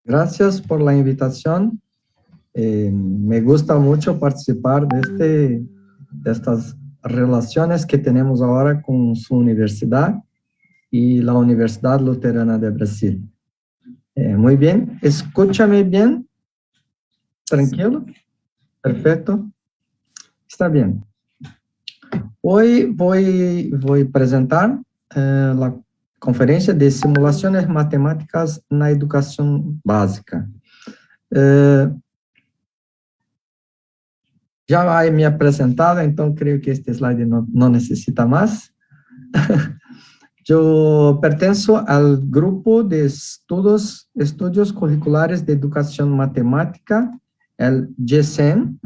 Gracias por la invitación. Me gusta mucho participar de estas relaciones que tenemos ahora con su universidad y la Universidad Luterana de Brasil. Muy bien, escúchame bien, tranquilo, perfecto, está bien. Hoy voy a presentar la conferencia de simulaciones matemáticas en la educación básica. Ya me he presentado, entonces creo que este slide no necesita más. Yo pertenezco al grupo de estudios curriculares de educación matemática, el GESEN.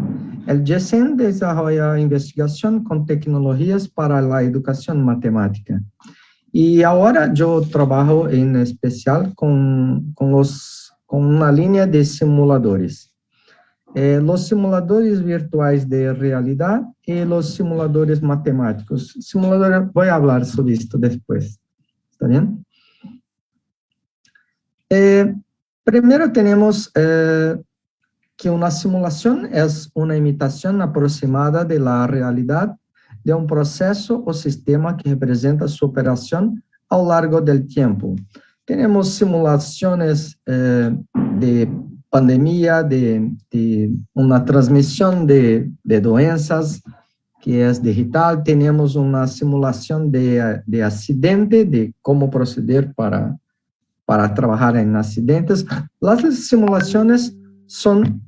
El GESEN desarrolla investigación con tecnologías para la educación matemática. Y ahora yo trabajo en especial con una línea de simuladores. Los simuladores virtuales de realidad y los simuladores matemáticos. Voy a hablar sobre esto después. ¿Está bien? Primero tenemos que una simulación es una imitación aproximada de la realidad de un proceso o sistema que representa su operación a lo largo del tiempo. Tenemos simulaciones de pandemia, de una transmisión de doenças que es digital. Tenemos una simulación de accidente, de cómo proceder para trabajar en accidentes. Las simulaciones son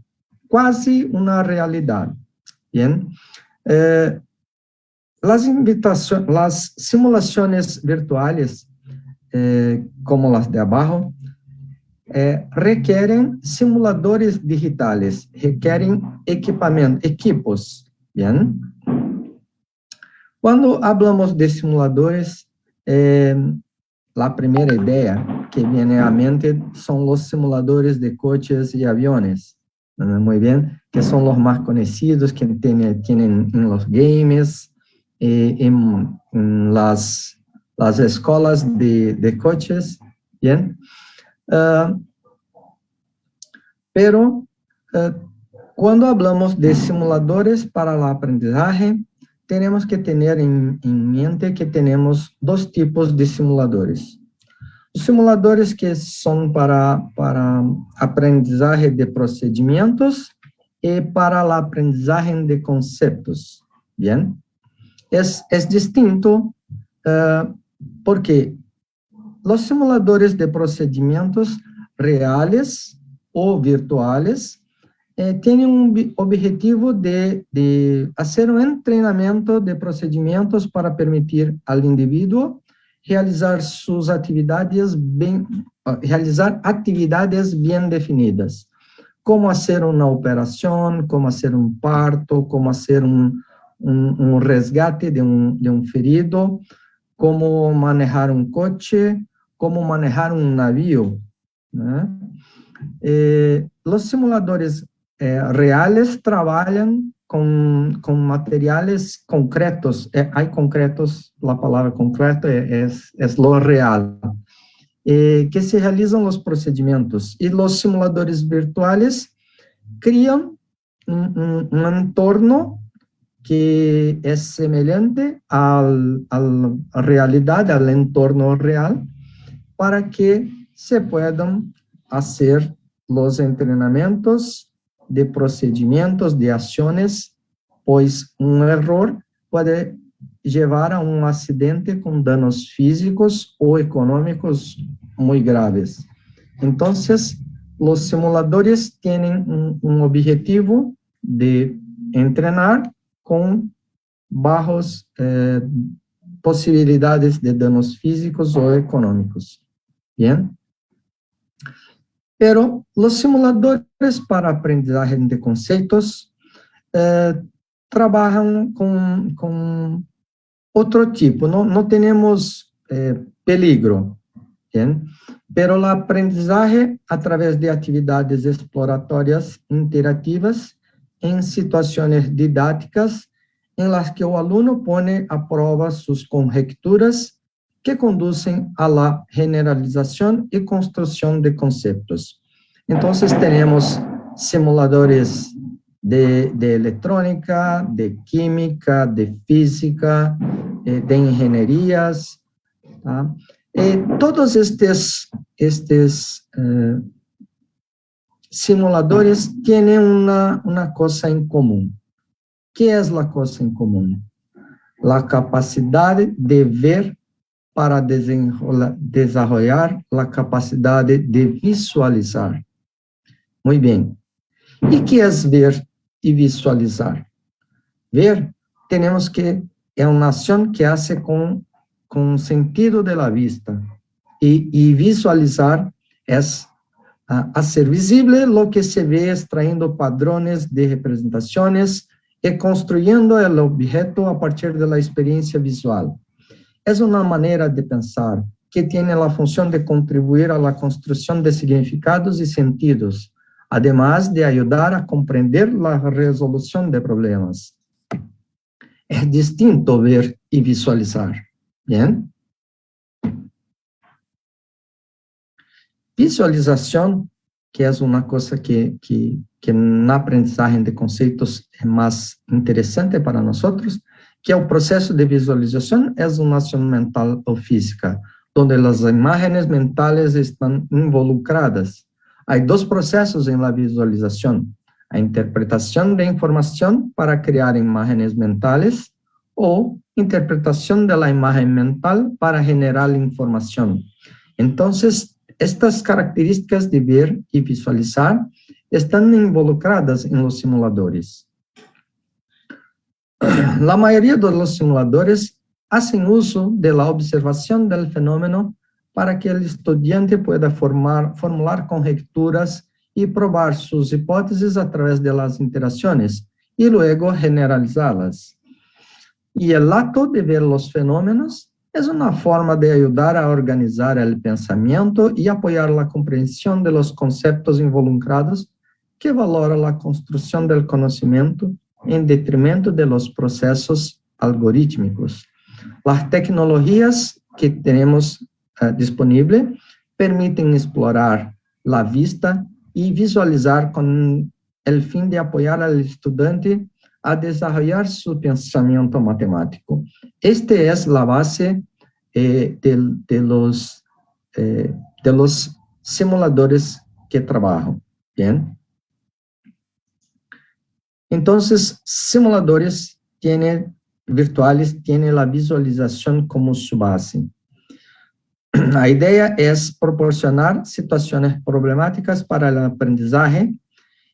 casi una realidad. Bien. Las simulaciones virtuales, como las de abajo, requieren simuladores digitales, requieren equipos, ¿bien? Cuando hablamos de simuladores, la primera idea que viene a mente son los simuladores de coches y aviones, muy bien, que son los más conocidos, que tienen en los games, en las escuelas de coches, bien. Pero cuando hablamos de simuladores para el aprendizaje, tenemos que tener en mente que tenemos dos tipos de simuladores. Los simuladores que son para aprendizaje de procedimientos y para el aprendizaje de conceptos, ¿bien? Es distinto porque los simuladores de procedimientos reales o virtuales tienen un objetivo de hacer un entrenamiento de procedimientos para permitir al individuo realizar sus actividades realizar actividades bien definidas. Cómo hacer una operación, cómo hacer un parto, cómo hacer un resgate de un ferido, cómo manejar un coche, cómo manejar un navío, ¿no? Los simuladores reales trabajan con materiales concretos. Hay concretos, la palabra concreto es lo real, que se realizan los procedimientos. Y los simuladores virtuales crean un entorno que es semejante a la realidad, al entorno real, para que se puedan hacer los entrenamientos de procedimientos, de acciones, pues un error puede llevar a un accidente con daños físicos o económicos muy graves. Entonces, los simuladores tienen un objetivo de entrenar con bajos posibilidades de daños físicos o económicos. Bien. Pero los simuladores para aprendizaje de conceptos trabajan con otro tipo, no tenemos peligro, ¿bien? Pero el aprendizaje a través de actividades exploratorias interactivas en situaciones didácticas en las que el alumno pone a prueba sus conjeturas que conducen a la generalización y construcción de conceptos. Entonces tenemos simuladores de electrónica, de química, de física, de ingenierías. Todos estos simuladores tienen una cosa en común. ¿Qué es la cosa en común? La capacidad de ver para desarrollar la capacidad de visualizar. Muy bien. ¿Y qué es ver y visualizar? Ver, tenemos que, es una acción que hace con sentido de la vista. Y visualizar es hacer visible lo que se ve extrayendo padrones de representaciones y construyendo el objeto a partir de la experiencia visual. Es una manera de pensar que tiene la función de contribuir a la construcción de significados y sentidos, además de ayudar a comprender la resolución de problemas. Es distinto ver y visualizar. ¿Bien? Visualización, que es una cosa que en aprendizaje de conceptos es más interesante para nosotros, que el proceso de visualización es una acción mental o física, donde las imágenes mentales están involucradas. Hay dos procesos en la visualización: la interpretación de información para crear imágenes mentales o interpretación de la imagen mental para generar información. Entonces, estas características de ver y visualizar están involucradas en los simuladores. La mayoría de los simuladores hacen uso de la observación del fenómeno para que el estudiante pueda formular conjeturas y probar sus hipótesis a través de las interacciones y luego generalizarlas. Y el acto de ver los fenómenos es una forma de ayudar a organizar el pensamiento y apoyar la comprensión de los conceptos involucrados que valora la construcción del conocimiento en detrimento de los procesos algorítmicos. Las tecnologías que tenemos disponibles permiten explorar la vista y visualizar con el fin de apoyar al estudiante a desarrollar su pensamiento matemático. Esta es la base de los simuladores que trabajo. Bien. Entonces, simuladores virtuales tienen la visualización como su base. La idea es proporcionar situaciones problemáticas para el aprendizaje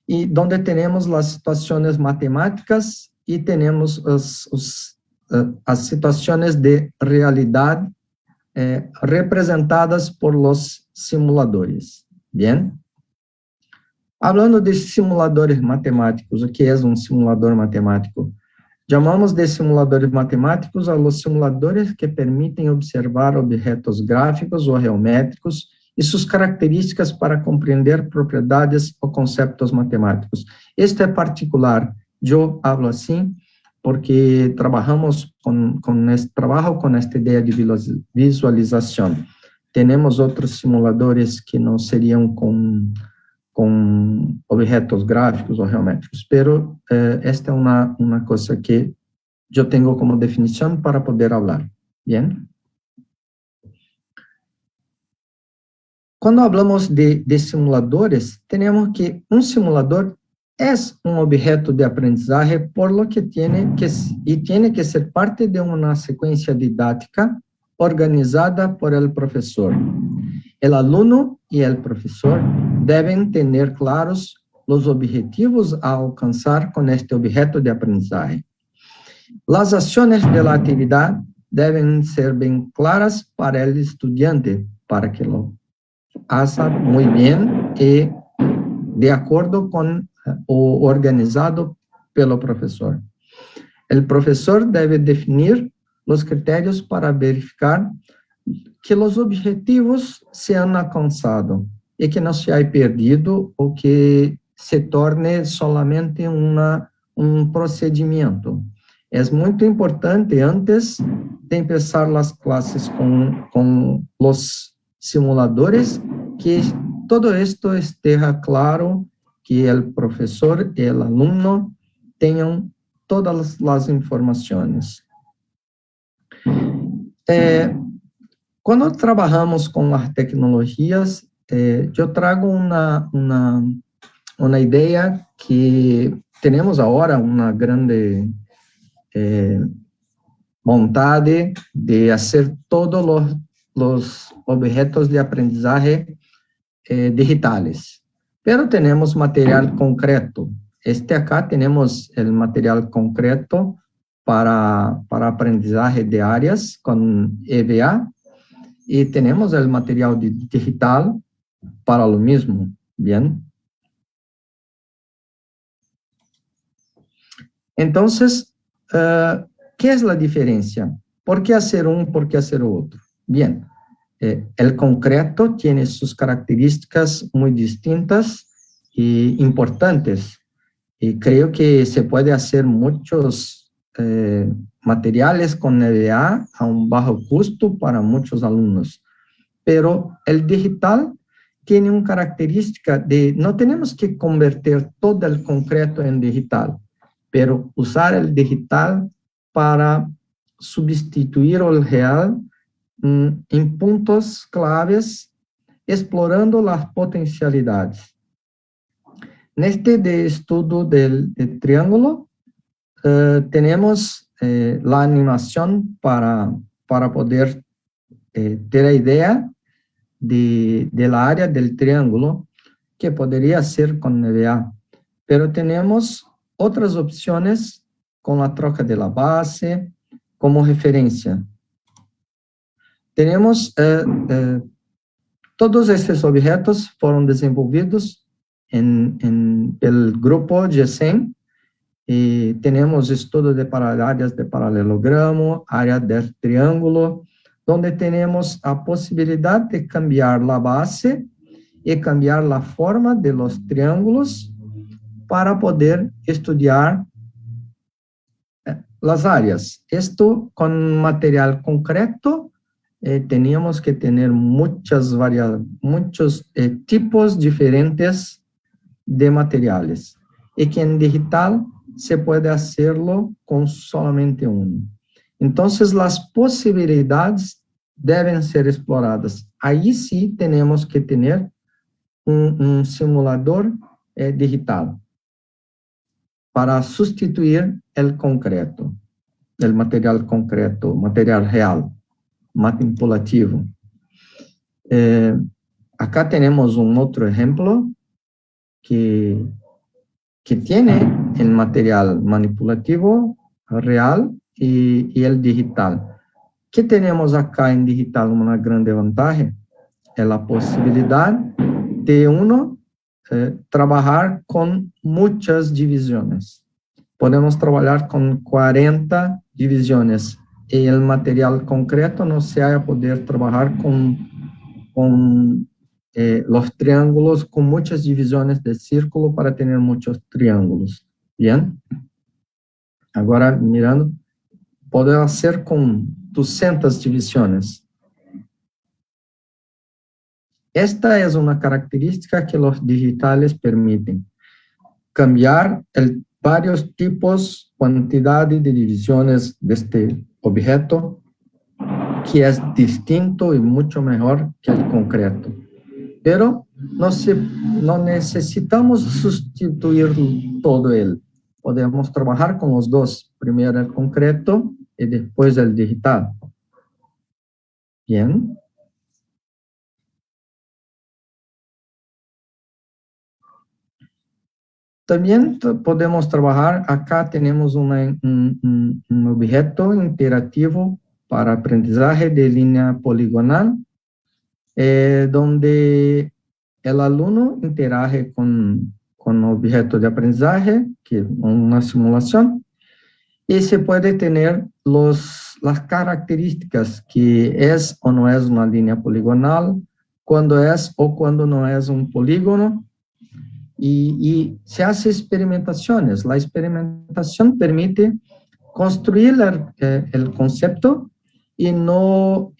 y donde tenemos las situaciones matemáticas y tenemos las situaciones de realidad representadas por los simuladores. Bien. Hablando de simuladores matemáticos, o que é um simulador matemático? Chamamos de simuladores matemáticos a los simuladores que permitem observar objetos gráficos ou geométricos e suas características para compreender propriedades ou conceitos matemáticos. Este é particular, eu hablo assim, porque trabalho com esta ideia de visualização. Temos outros simuladores que não seriam com objetos gráficos ou geométricos, pero esta é uma coisa que eu tenho como definição para poder falar. Bien? Quando falamos de simuladores, temos que simulador é objeto de aprendizagem, por lo que tiene que ser parte de uma sequência didática organizada por el professor. El alumno y el profesor deben tener claros los objetivos a alcanzar con este objeto de aprendizaje. Las acciones de la actividad deben ser bien claras para el estudiante, para que lo haga muy bien y de acuerdo con o organizado pelo profesor. El profesor debe definir los criterios para verificar que os objetivos se han alcançado e que não se haya perdido ou que se torne solamente procedimento. É muito importante, antes de começar as classes com os simuladores, que todo isto esteja claro, que o professor e o aluno tenham todas as informações. Quando trabalhamos com as tecnologias, eu trago uma ideia que temos agora uma grande vontade de fazer todos os objetos de aprendizagem digitais. Pero temos material concreto. Acá temos o material concreto para aprendizagem de áreas com EVA, e temos o material digital para lo mismo, bien. Entonces, ¿qué es la diferencia? ¿Por qué hacer por qué hacer otro? Bien, el concreto tiene sus características muy distintas y importantes, y creo que se puede hacer muchos materiales con EVA a un bajo costo para muchos alumnos, pero el digital tiene una característica de, no tenemos que convertir todo el concreto en digital, pero usar el digital para sustituir el real en puntos claves explorando las potencialidades. En este de estudio del triángulo, tenemos la animación para poder ter a ideia la área del triángulo, que podría ser con EVA, pero tenemos otras opciones con la troca de la base como referencia. Tenemos, todos estos objetos fueron desenvolvidos en el grupo GESEM, y tenemos estudio de áreas de paralelogramo, área del triángulo, donde tenemos la posibilidad de cambiar la base y cambiar la forma de los triángulos para poder estudiar las áreas. Esto con material concreto, teníamos que tener muchos tipos diferentes de materiales, y que en digital se puede hacerlo con solamente uno. Entonces, las posibilidades deben ser exploradas. Ahí sí tenemos que tener un simulador digital para sustituir el concreto, el material concreto, material real, manipulativo. Acá tenemos un otro ejemplo que tiene el material manipulativo real y el digital. ¿Qué tenemos acá en digital? Una grande ventaja es la posibilidad de uno trabajar con muchas divisiones. Podemos trabajar con 40 divisiones y el material concreto no se va a poder trabajar con los triángulos con muchas divisiones de círculo para tener muchos triángulos. Bien. Ahora mirando, puedo hacer con 200 divisiones. Esta es una característica que los digitales permiten. Cambiar varios tipos, cantidad de divisiones de este objeto, que es distinto y mucho mejor que el concreto. Pero no necesitamos sustituir todo él. Podemos trabajar con los dos. Primero el concreto y después el digital. Bien. También podemos trabajar, acá tenemos un objeto interactivo para aprendizaje de línea poligonal, donde el alumno interage con objeto de aprendizaje, que es una simulación, y se puede tener las características que es o no es una línea poligonal, cuando es o cuando no es un polígono, y se hace experimentaciones. La experimentación permite construir el concepto y no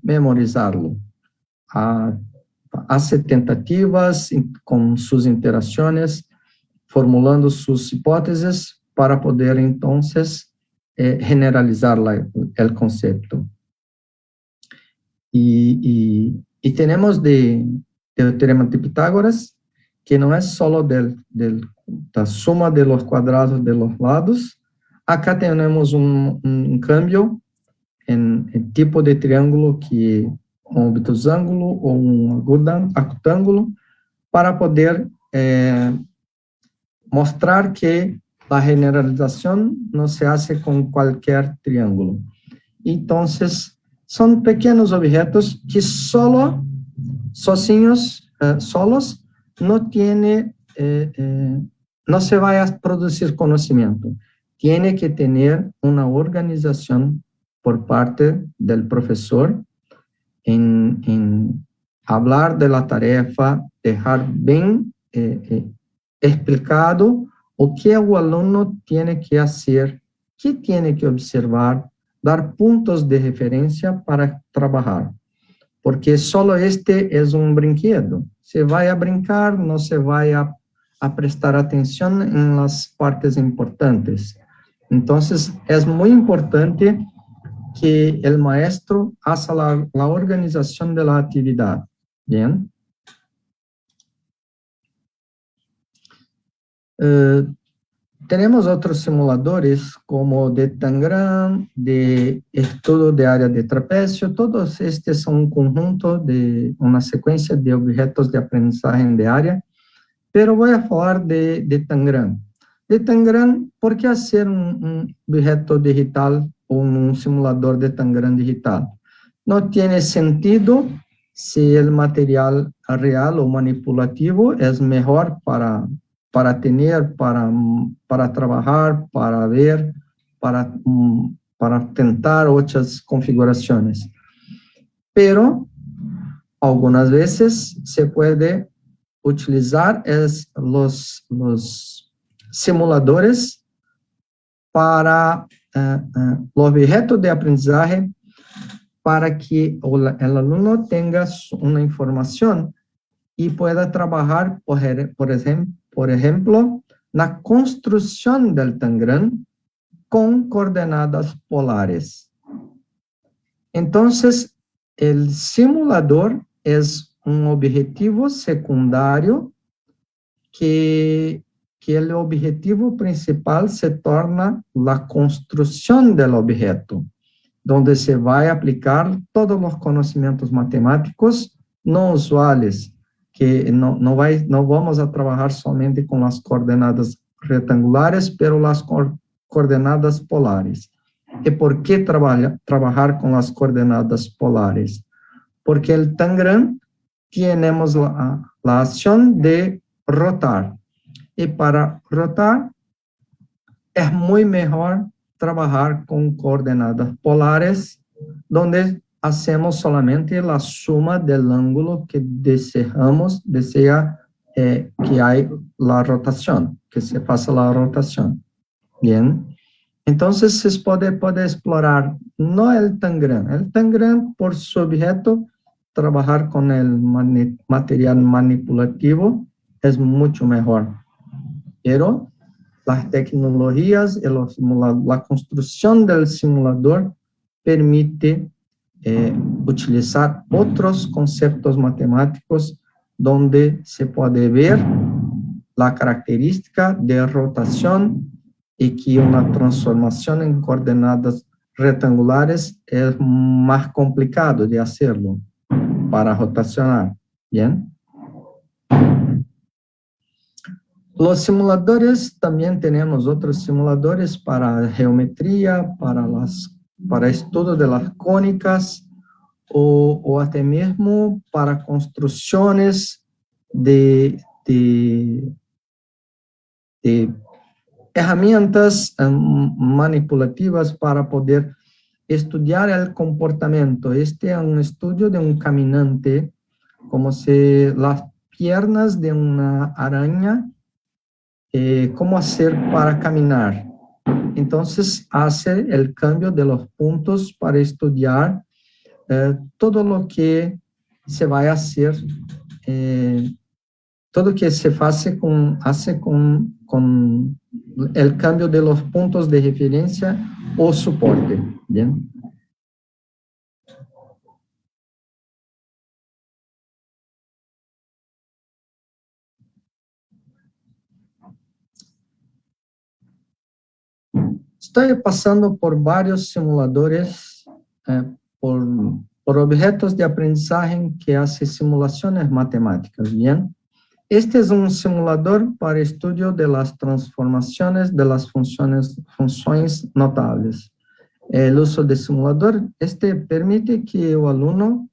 memorizarlo. Hace tentativas con sus interacciones, formulando sus hipótesis para poder entonces generalizar el concepto. Y tenemos del teorema de Pitágoras, que no es solo la suma de los cuadrados de los lados. Acá tenemos un cambio en el tipo de triángulo, que un obtusángulo o un acutángulo, para poder mostrar que la generalización no se hace con cualquier triángulo. Entonces, son pequeños objetos que solos no se va a producir conocimiento. Tiene que tener una organización por parte del profesor en hablar de la tarefa, dejar bien explicado o que el alumno tiene que hacer, qué tiene que observar, dar puntos de referencia para trabajar. Porque solo este es un brinquedo. Se va a brincar, no se va a prestar atención en las partes importantes. Entonces, es muy importante que el maestro haga la organización de la actividad. Bien. Tenemos otros simuladores como de Tangram, de estudio de área de trapecio. Todos estos son un conjunto de una secuencia de objetos de aprendizaje de área, pero voy a hablar de Tangram. De Tangram, ¿por qué hacer un objeto digital o un simulador de Tangram digital? No tiene sentido si el material real o manipulativo es mejor para tener, para trabajar, para ver, para tentar otras configuraciones. Pero algunas veces se puede utilizar los simuladores para los objetos de aprendizaje para que el alumno tenga una información y pueda trabajar, por ejemplo, la construcción del Tangram con coordenadas polares. Entonces, el simulador es un objetivo secundario que el objetivo principal se torna la construcción del objeto, donde se va a aplicar todos los conocimientos matemáticos no usuales, que no vamos a trabajar solamente con las coordenadas rectangulares, pero las coordenadas polares. ¿Y por qué trabajar con las coordenadas polares? Porque el Tangram tenemos la acción de rotar. Y para rotar es muy mejor trabajar con coordenadas polares, donde hacemos solamente la suma del ángulo que desea que hay la rotación, que se pasa la rotación. Bien, entonces se puede explorar no el Tangram por su objeto, trabajar con el material manipulativo es mucho mejor, pero las tecnologías y la construcción del simulador permite utilizar otros conceptos matemáticos donde se puede ver la característica de rotación y que una transformación en coordenadas rectangulares es más complicado de hacerlo para rotacionar. Bien. Los simuladores, también tenemos otros simuladores para geometría, para estudio de las cónicas, o hasta mismo para construcciones de herramientas manipulativas para poder estudiar el comportamiento. Este es un estudio de un caminante, como si las piernas de una araña, cómo hacer para caminar. Entonces, hace el cambio de los puntos para estudiar todo lo que se va a hacer, todo lo que se hace con el cambio de los puntos de referencia o soporte. Bien. Estoy pasando por varios simuladores, por objetos de aprendizaje que hacen simulaciones matemáticas, ¿bien? Este es un simulador para estudio de las transformaciones de las funciones notables. El uso de simulador, permite que el alumno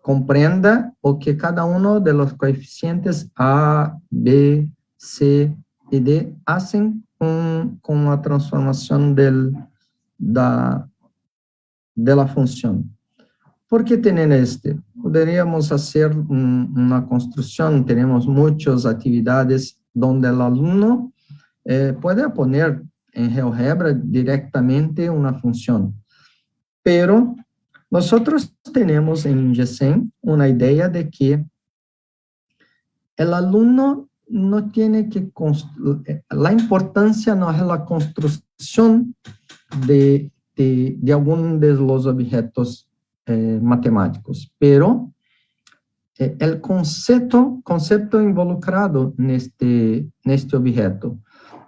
comprenda o que cada uno de los coeficientes A, B, C y D hacen con la transformación de la función. ¿Por qué tienen Podríamos hacer una construcción, tenemos muchas actividades donde el alumno puede poner en GeoGebra directamente una función, pero nosotros tenemos en GESEM una idea de que el alumno no tiene que la importancia no es la construcción de alguno de los objetos matemáticos, pero el concepto involucrado en este objeto,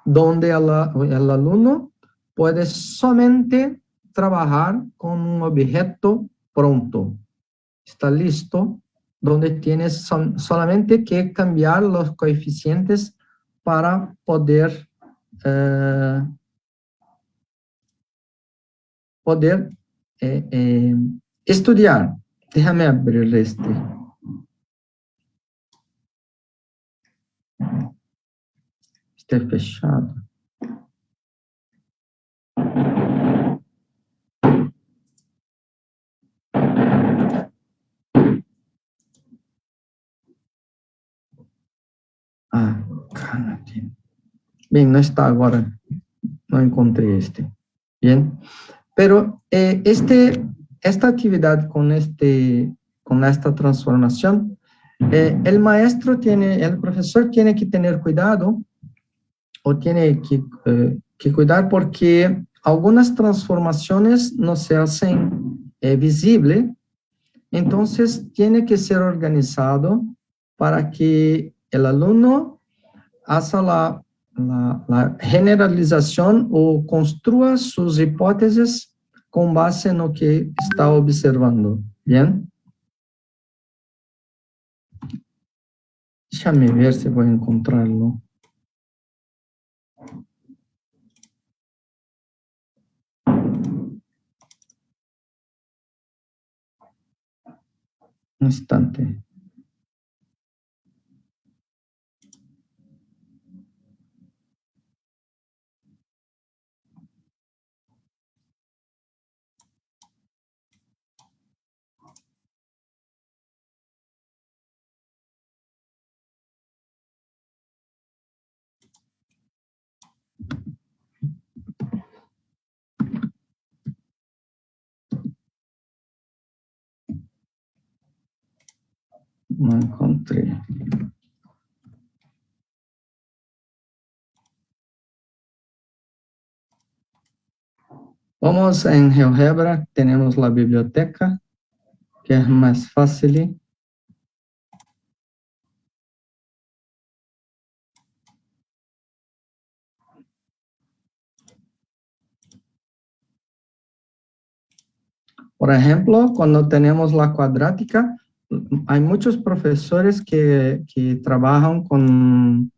donde el alumno puede solamente trabajar con un objeto pronto, está listo, donde tienes solamente que cambiar los coeficientes para poder estudiar. Déjame abrir este fechado. Cara, bien, no está agora, não encontrei este. Bien, pero esta actividad con esta transformación, el profesor tiene que tener cuidado, o tiene que cuidar, porque algunas transformaciones no se hacen visible, entonces tiene que ser organizado para que el alumno haga la generalización o construya sus hipótesis con base en lo que está observando. ¿Bien? Déjame ver si voy a encontrarlo. Un instante. No encontré. Vamos en GeoGebra, tenemos la biblioteca, que es más fácil. Por ejemplo, cuando tenemos la cuadrática, hay muchos profesores que trabajan con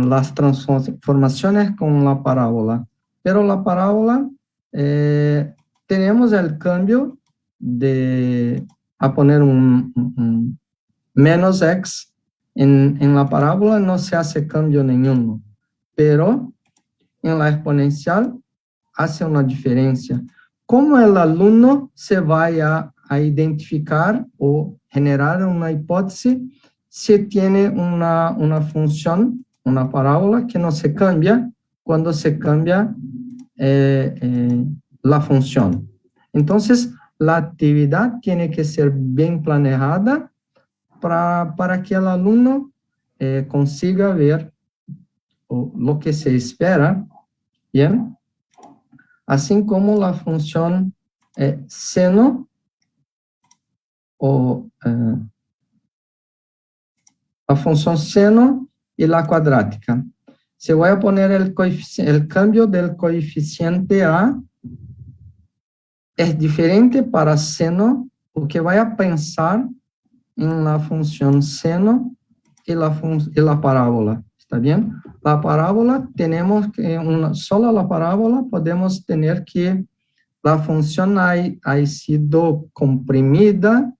las transformaciones con la parábola. Pero la parábola, tenemos el cambio a poner un menos x. En la parábola no se hace cambio ninguno, pero en la exponencial hace una diferencia. ¿Cómo el alumno se va a identificar o generar una hipótesis si tiene una función, una parábola que no se cambia cuando se cambia la función? Entonces, la actividad tiene que ser bien planeada para que el alumno consiga ver lo que se espera, ¿bien? Así como la función seno la función seno y la cuadrática. Se voy a poner el cambio del coeficiente A, es diferente para seno, porque voy a pensar en la función seno y la parábola. ¿Está bien? La parábola, tenemos que solo la parábola podemos tener que la función ha sido comprimida,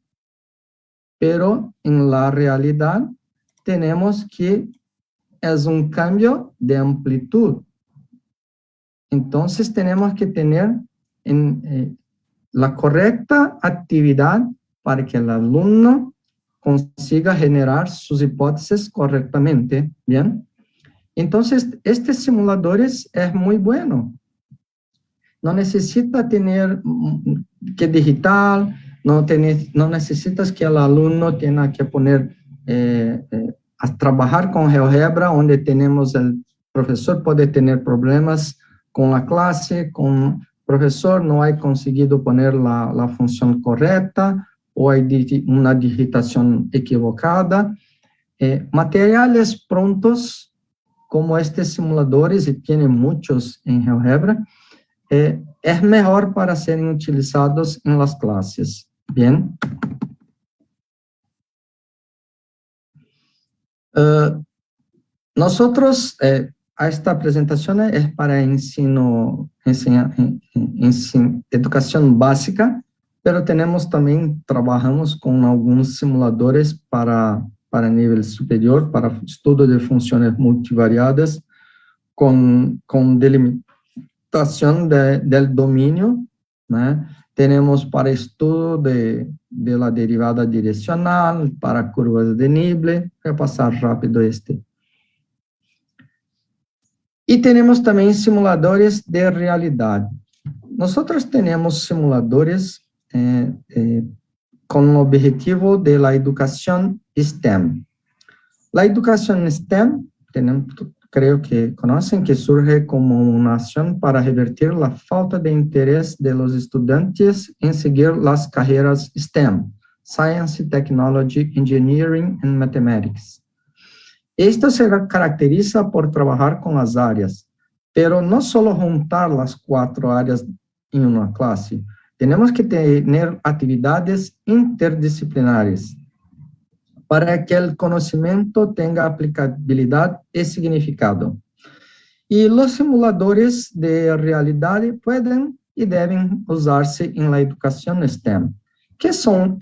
pero en la realidad tenemos que es un cambio de amplitud. Entonces tenemos que tener la correcta actividad para que el alumno consiga generar sus hipótesis correctamente, ¿bien? Entonces, estos simuladores es muy bueno. No necesita tener que digital, no necesitas que el alumno tenga que poner a trabajar con GeoGebra, donde tenemos el profesor puede tener problemas con la clase, con el profesor no ha conseguido poner la función correcta, o hay una digitación equivocada. Materiales prontos, como estos simuladores, y tienen muchos en GeoGebra, es mejor para ser utilizados en las clases. Bien. Nosotros, esta presentación es para educación básica, pero trabajamos con algunos simuladores para nivel superior, para estudio de funciones multivariadas, con delimitación del dominio, ¿no? Tenemos para estudio de la derivada direccional, para curvas de nivel. Voy a pasar rápido este. Y tenemos también simuladores de realidad. Nosotros tenemos simuladores con el objetivo de la educación STEM. La educación STEM, creo que conocen, que surge como una acción para revertir la falta de interés de los estudiantes en seguir las carreras STEM, Science, Technology, Engineering and Mathematics. Esto se caracteriza por trabajar con las áreas, pero no solo juntar las 4 áreas en una clase. Tenemos que tener actividades interdisciplinares para que el conocimiento tenga aplicabilidad y significado. Y los simuladores de realidad pueden y deben usarse en la educación STEM. ¿Qué son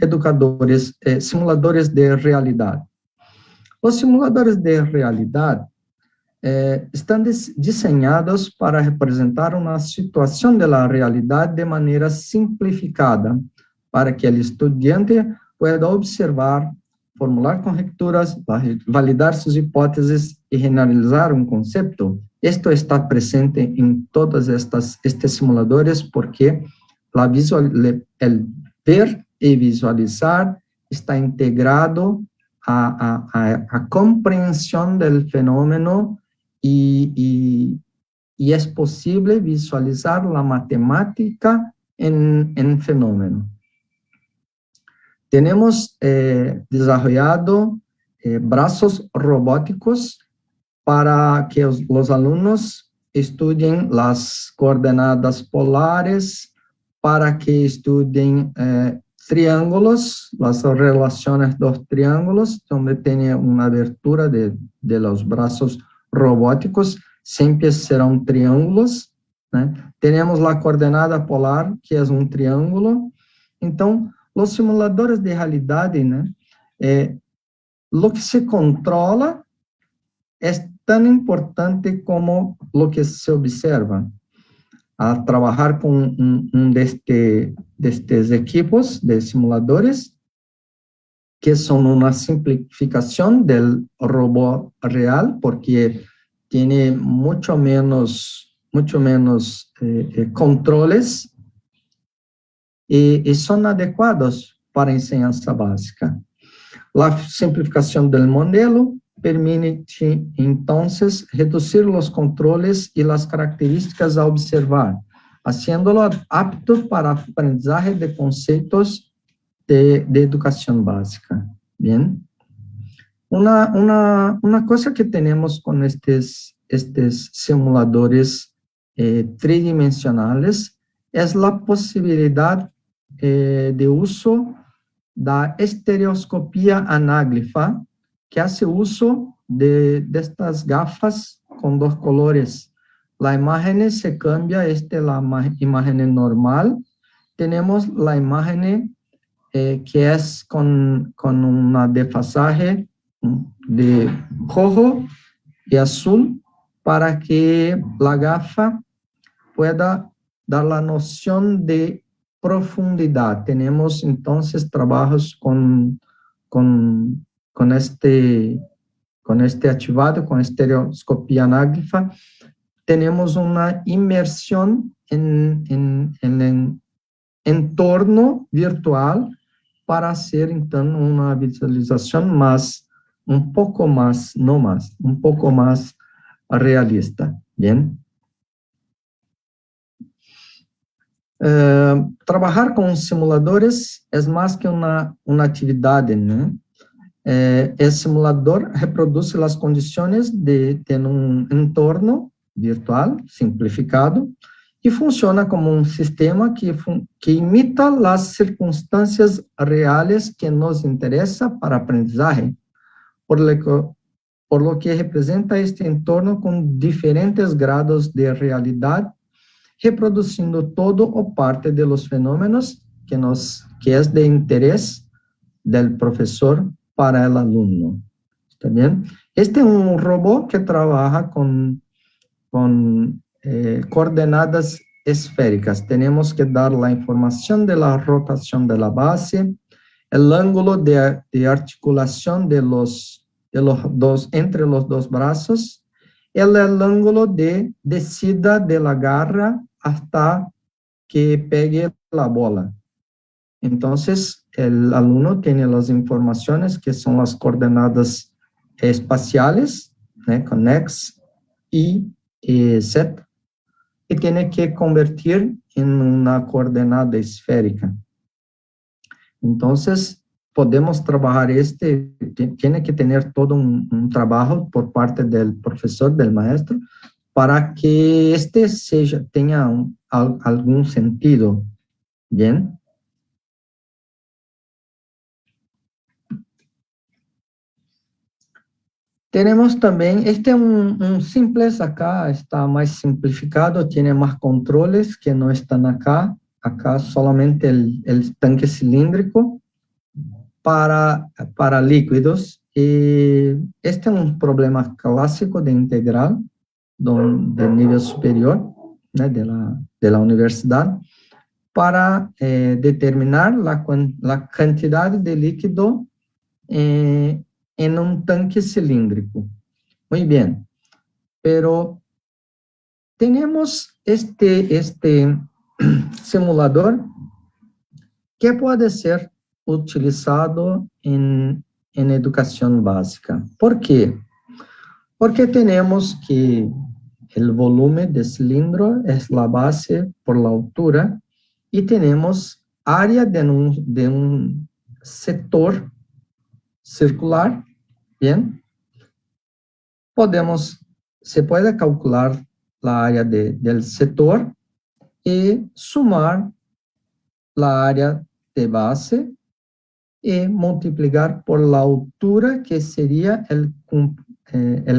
simuladores de realidad? Los simuladores de realidad están diseñados para representar una situación de la realidad de manera simplificada, para que el estudiante pueda observar, formular conjeturas, validar sus hipótesis y generalizar un concepto. Esto está presente en todos estos simuladores porque el ver y visualizar está integrado a comprensión del fenómeno y es posible visualizar la matemática en fenómeno. Tenemos desarrollado brazos robóticos para que los alumnos estudien las coordenadas polares, para que estudien triángulos, las relaciones de los triángulos, donde tiene una abertura de los brazos robóticos, siempre serán triángulos, ¿no? Tenemos la coordenada polar, que es un triángulo. Entonces, los simuladores de realidad, ¿no? Lo que se controla es tan importante como lo que se observa. A trabajar con de estos equipos de simuladores, que son una simplificación del robot real, porque tiene mucho menos controles y son adecuados para enseñanza básica. La simplificación del modelo permite, entonces, reducir los controles y las características a observar, haciéndolo apto para aprendizaje de conceptos de educación básica. Bien. Una cosa que tenemos con estos simuladores tridimensionales es la posibilidad de uso da estereoscopia anáglifa, que hace uso de estas gafas con 2 colores. La imagen se cambia, la imagen normal. Tenemos la imagen que es con una desfasaje de rojo y azul, para que la gafa pueda dar la noción de profundidad. Tenemos entonces trabajos con este activado, con estereoscopia anáglifa. Tenemos una inmersión en el entorno virtual para hacer entonces una visualización un poco más realista. Bien. Trabajar con simuladores es más que una actividad, ¿no? El simulador reproduce las condiciones de un entorno virtual simplificado y funciona como un sistema que imita las circunstancias reales que nos interesa para aprendizaje, por lo que representa este entorno con diferentes grados de realidad, reproduciendo todo o parte de los fenómenos que es de interés del profesor para el alumno. ¿Está bien? Este es un robot que trabaja con coordenadas esféricas. Tenemos que dar la información de la rotación de la base, el ángulo de articulación entre los dos brazos, el ángulo de descida de la garra hasta que pegue la bola. Entonces, el alumno tiene las informaciones que son las coordenadas espaciales, con X, Y y Z, y tiene que convertir en una coordenada esférica. Entonces, podemos trabajar tiene que tener todo un trabajo por parte del profesor, del maestro, para que tenga algún sentido. ¿Bien? Tenemos también, este es un simples acá, está más simplificado, tiene más controles que no están acá. Acá solamente el tanque cilíndrico para líquidos. Y este es un problema clásico de integral de nivel superior, ¿no? de la universidad, para determinar la cantidad de líquido en un tanque cilíndrico. Muy bien, pero tenemos este simulador que puede ser utilizado en educación básica. ¿Por qué? Porque tenemos que el volumen de cilindro es la base por la altura y tenemos área de un sector circular, ¿bien? Se puede calcular la área del sector y sumar la área de base y multiplicar por la altura, que sería el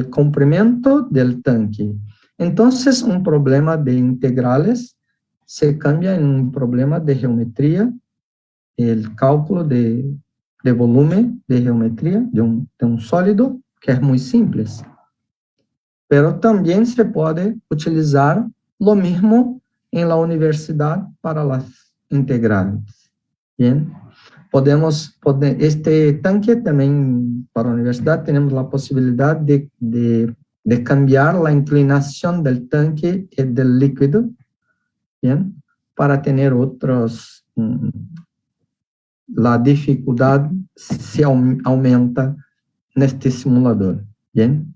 comprimento del tanque. Entonces, un problema de integrales se cambia en un problema de geometría, el cálculo de volumen de geometría de un sólido, que es muy simple. Pero también se puede utilizar lo mismo en la universidad para las integrales. Bien, este tanque también para la universidad tenemos la posibilidad de cambiar la inclinación del tanque y del líquido, bien, para tener la dificultad se aumenta en este simulador, bien.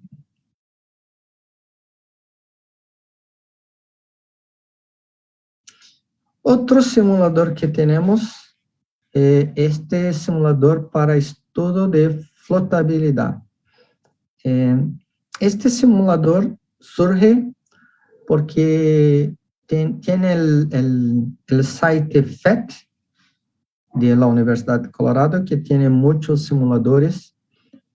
Otro simulador que tenemos, este simulador para estudio de flotabilidad. Este simulador surge porque tiene el site PhET de la Universidad de Colorado, que tiene muchos simuladores,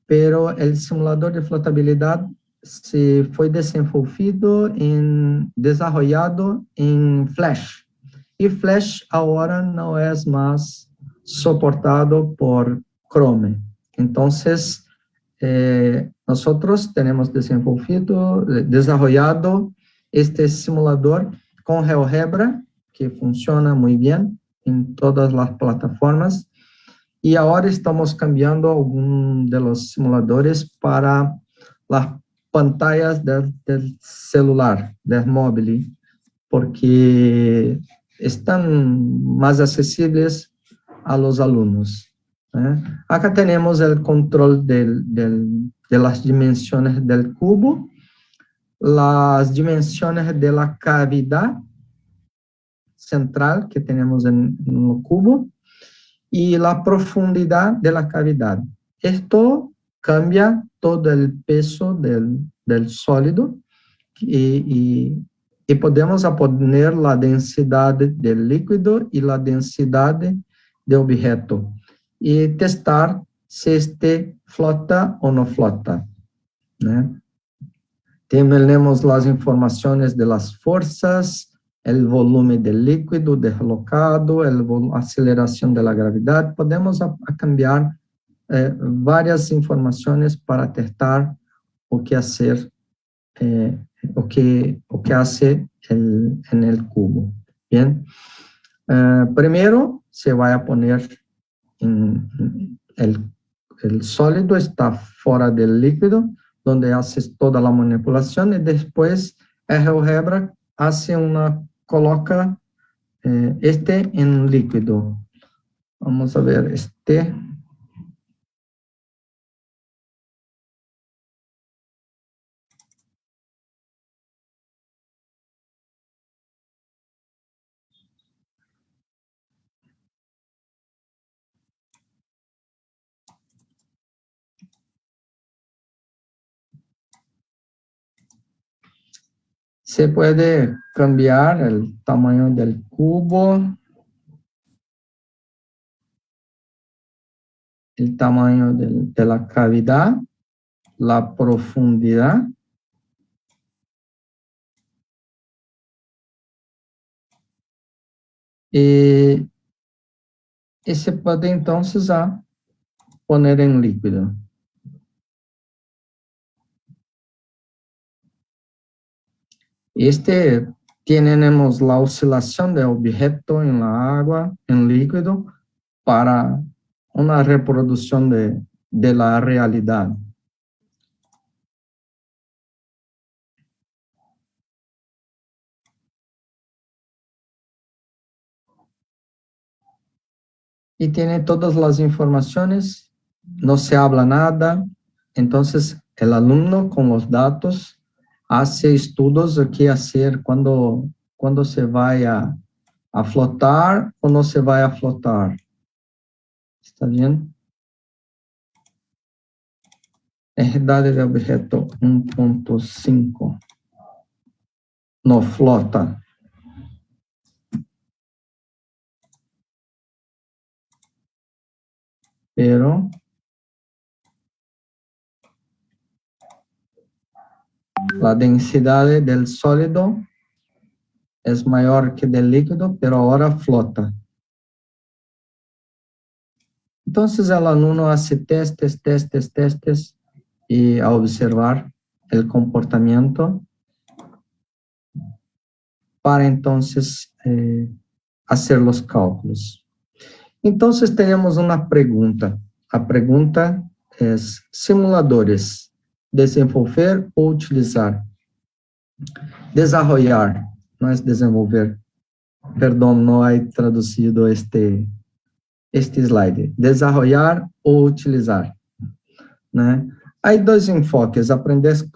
pero el simulador de flotabilidad se fue desarrollado en Flash. Y Flash ahora no es más soportado por Chrome. Entonces, nosotros tenemos desarrollado este simulador con GeoGebra, que funciona muy bien en todas las plataformas. Y ahora estamos cambiando algunos de los simuladores para las pantallas del celular, del móvil, porque están más accesibles a los alumnos. Acá tenemos el control de las dimensiones del cubo, las dimensiones de la cavidad, central que tenemos en el cubo y la profundidad de la cavidad. Esto cambia todo el peso del sólido y podemos poner la densidad del líquido y la densidad de objeto y testar si este flota o no flota, ¿no? Tenemos las informaciones de las fuerzas, el volumen del líquido deslocado, la aceleración de la gravedad. Podemos cambiar varias informaciones para testar o que hacer, o que hace en el cubo. Bien. Primero se va a poner el sólido está fuera del líquido, donde haces toda la manipulación y después el GeoGebra coloca este en líquido. Vamos a ver este. Se puede cambiar el tamaño del cubo, el tamaño de la cavidad, la profundidad. Y se puede entonces poner en líquido. Tenemos la oscilación de objeto en la agua, en líquido, para una reproducción de la realidad. Y tiene todas las informaciones, no se habla nada, entonces el alumno con los datos hace estudios de qué hacer cuando se vaya a flotar o no se vaya a flotar. ¿Está bien? Edad de objeto 1.5. No flota. Pero la densidad del sólido es mayor que del líquido, pero ahora flota. Entonces el alumno hace testes y a observar el comportamiento para entonces hacer los cálculos. Entonces tenemos una pregunta. La pregunta es: simuladores, desenvolver o utilizar. Desarrollar, no es desenvolver. Perdón, no he traducido este slide. Desarrollar ou utilizar, né? Hay dos enfoques: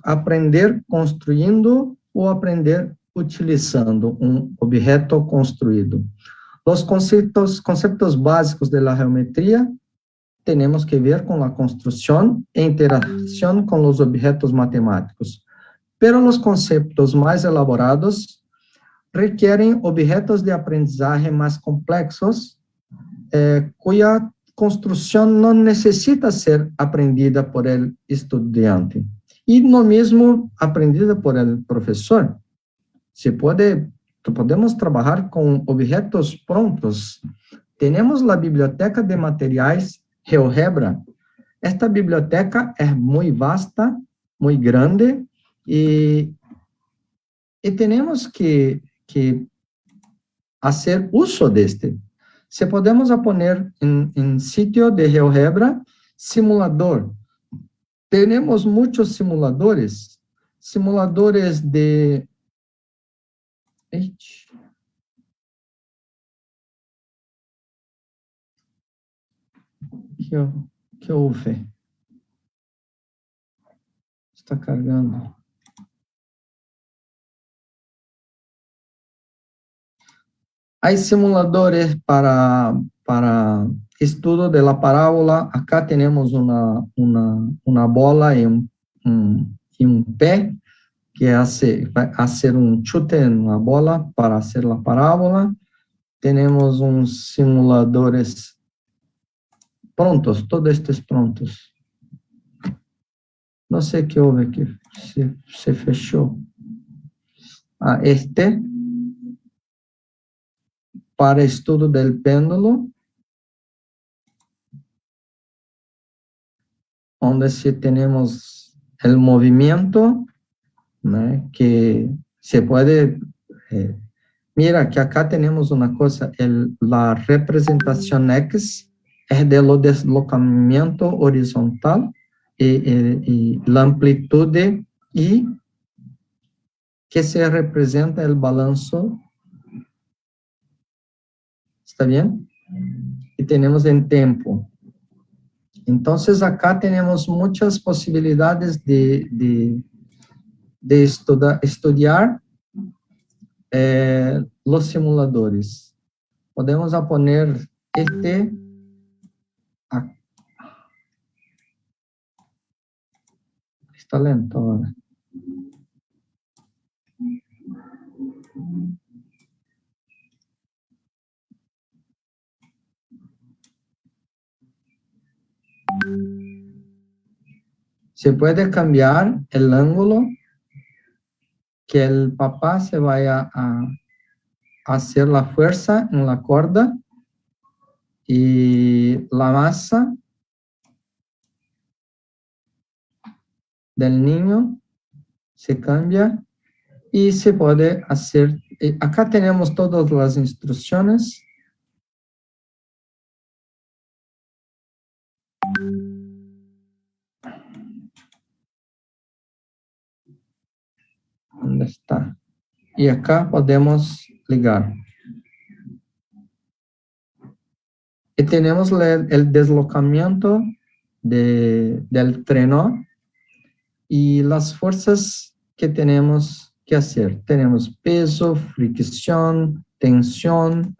aprender construindo ou aprender utilizando um objeto construído. Os conceitos básicos de la geometría tenemos que ver con la construcción e interacción con los objetos matemáticos. Pero los conceptos más elaborados requieren objetos de aprendizaje más complejos, cuya construcción no necesita ser aprendida por el estudiante. Y lo mismo aprendida por el profesor. Podemos trabajar con objetos prontos. Tenemos la biblioteca de materiais GeoGebra. Esta biblioteca es muy vasta, muy grande, y tenemos que hacer uso de este. Se podemos poner en sitio de GeoGebra simulador. Tenemos muchos simuladores. Simuladores de... ¿Qué houve? Está cargando. Hay simuladores para estudo de la parábola. Acá tenemos una bola y un pé que va a hacer un chute en la bola para hacer la parábola. Tenemos uns simuladores prontos, todos estos prontos. No sé qué houve que se fechou. Este para estudo del péndulo, donde sí tenemos el movimiento, ¿no? Que se puede, mira que acá tenemos una cosa, la representación X es de lo deslocamiento horizontal y la amplitud Y que se representa el balanzo, ¿está bien? Y tenemos en tiempo. Entonces acá tenemos muchas posibilidades de estudiar los simuladores. Podemos poner este acá. Está lento ahora. Se puede cambiar el ángulo que el papá se vaya a hacer la fuerza en la cuerda y la masa del niño se cambia y se puede hacer. Acá tenemos todas las instrucciones. ¿Dónde está? Y acá podemos ligar. Y tenemos el deslocamiento del treno y las fuerzas que tenemos que hacer. Tenemos peso, fricción, tensión,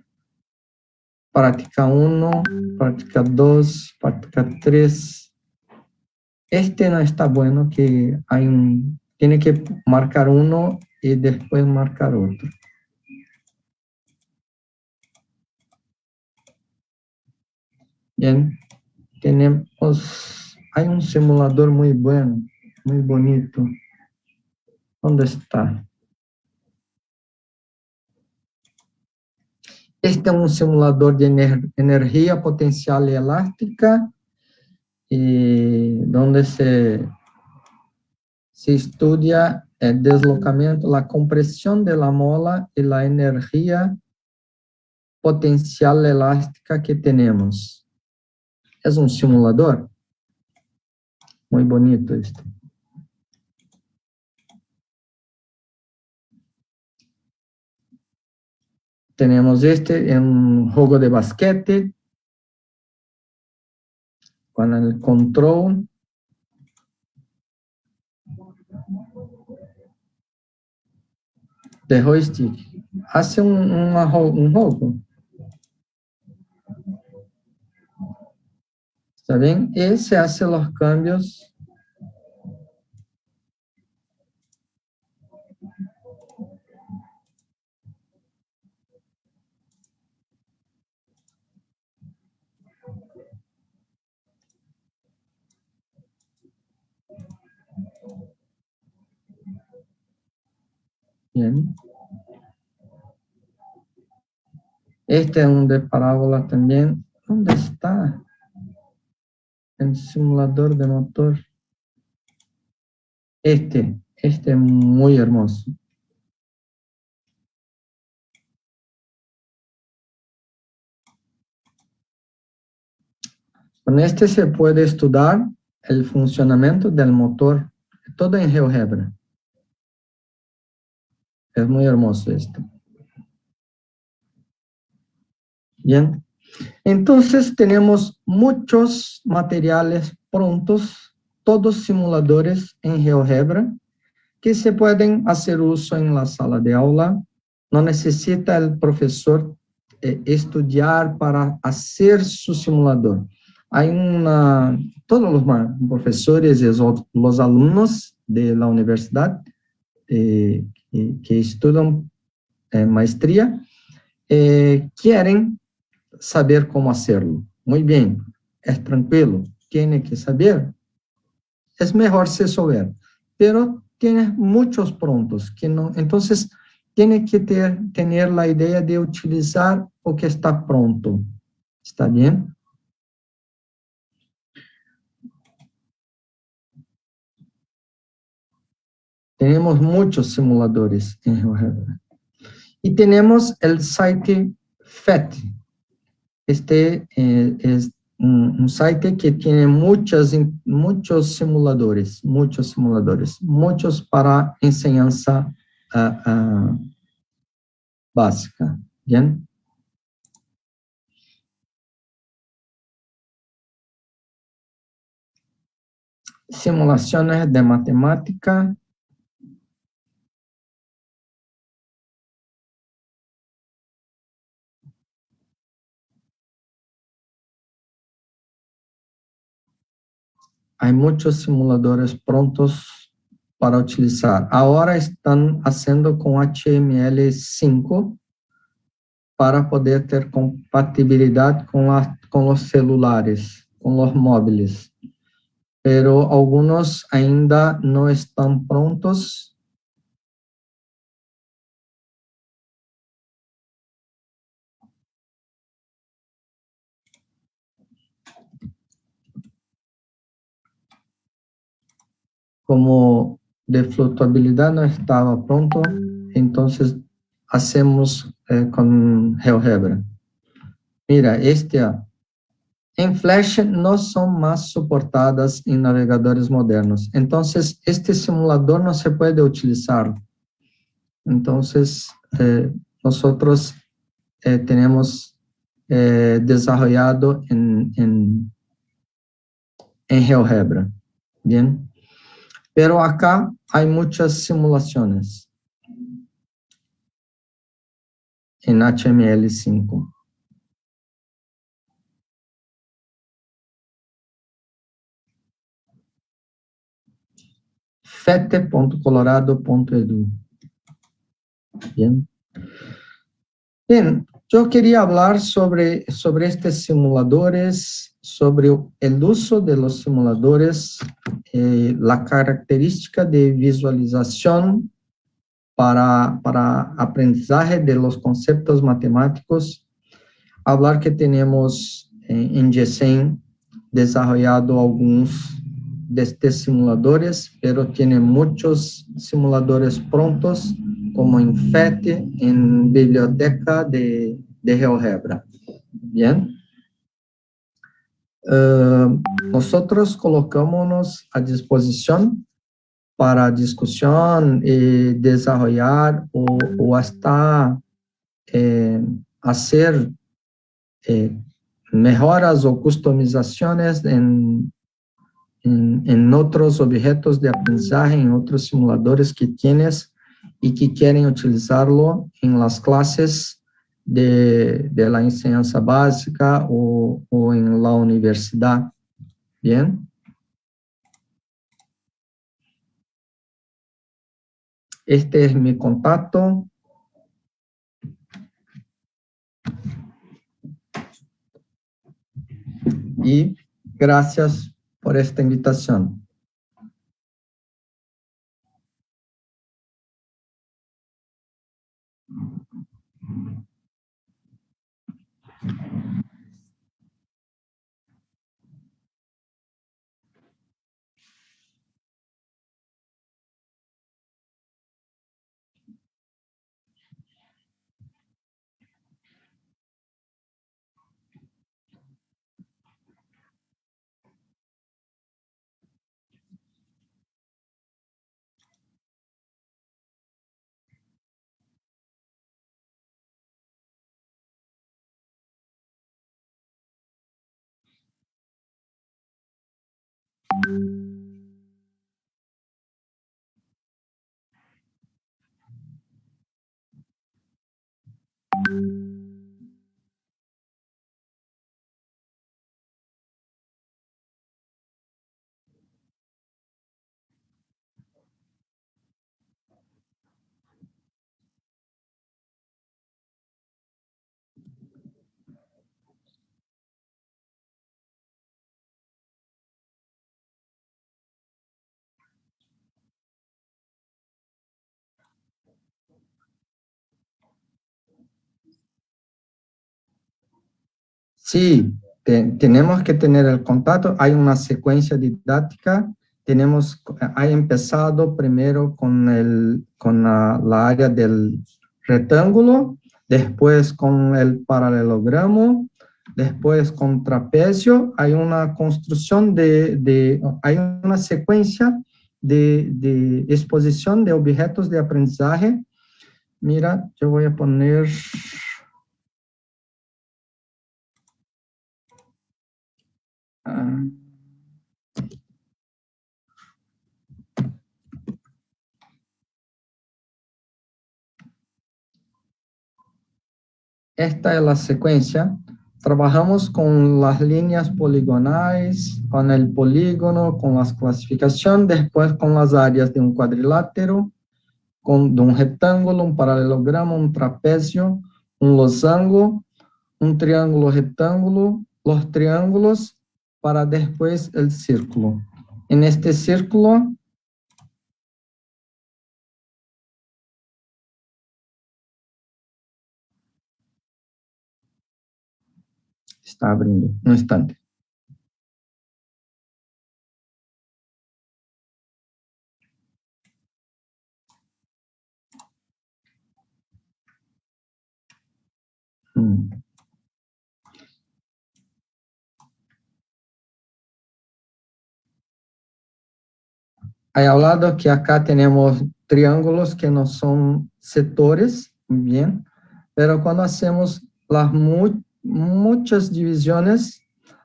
práctica 1, práctica 2, práctica 3. Este no está bueno, que tiene que marcar uno y después marcar otro. Bien, hay un simulador muy bueno, muy bonito. ¿Dónde está? Este es un simulador de energía potencial y elástica, y donde se estudia el deslocamiento, la compresión de la mola y la energía potencial elástica que tenemos. Es un simulador muy bonito este. Tenemos este en un juego de basquete, con el control. De joystick. Hace un juego. ¿Está bien? Y se hace los cambios. Bien. Este es un de parábola también. ¿Dónde está el simulador de motor? Este es muy hermoso. Con este se puede estudiar el funcionamiento del motor, todo en GeoGebra. Es muy hermoso esto. Bien. Entonces tenemos muchos materiales prontos, todos simuladores en GeoGebra, que se pueden hacer uso en la sala de aula. No necesita el profesor estudiar para hacer su simulador. Hay todos los profesores y los alumnos de la universidad que estudian maestría quieren saber cómo hacerlo. Muy bien, es tranquilo, tiene que saber. Es mejor se saber, pero tiene muchos prontos que no, entonces tiene que tener la idea de utilizar o que está pronto. ¿Está bien? Tenemos muchos simuladores en GeoGebra. Y tenemos el site FET. Este es un site que tiene muchos simuladores, muchos para enseñanza básica. ¿Bien? Simulaciones de matemática. Hay muchos simuladores prontos para utilizar. Ahora están haciendo con HTML5 para poder ter compatibilidade com os celulares, com os móveis. Pero algunos ainda não estão prontos. Como de flutuabilidade não estava pronto, então hacemos com GeoGebra. Mira, em Flash não são mais suportadas em navegadores modernos. Então, este simulador não se pode utilizar. Então, nós temos desarrollado en GeoGebra. Bien. Pero acá hay muchas simulaciones en HTML5. fete.colorado.edu. Bien. Bien, yo quería hablar sobre estos simuladores, sobre el uso de los simuladores, la característica de visualización para aprendizaje de los conceptos matemáticos. Hablar que tenemos en GESEM desarrollado algunos de estos simuladores, pero tiene muchos simuladores prontos, como en FET, en biblioteca de GeoGebra. Bien. Nosotros colocamos a disposición para discusión y desarrollar o hasta hacer mejoras o customizaciones en otros objetos de aprendizaje, en otros simuladores que tienes y que quieren utilizarlo en las clases de la enseñanza básica o en la universidad. Bien. Este es mi contacto. Y gracias por esta invitación. Sí, tenemos que tener el contacto, hay una secuencia didáctica, ha empezado primero con la área del rectángulo, después con el paralelogramo, después con trapecio, hay una construcción hay una secuencia de exposición de objetos de aprendizaje. Mira, yo voy a poner... esta es la secuencia. Trabajamos con las líneas poligonales, con el polígono, con las clasificaciones, después con las áreas de un cuadrilátero, de un rectángulo, un paralelogramo, un trapecio, un losango, un triángulo rectángulo, los triángulos, para después el círculo. En este círculo, está abriendo, un instante. He hablado que acá tenemos triángulos que no son sectores, bien, pero cuando hacemos las muchas divisiones,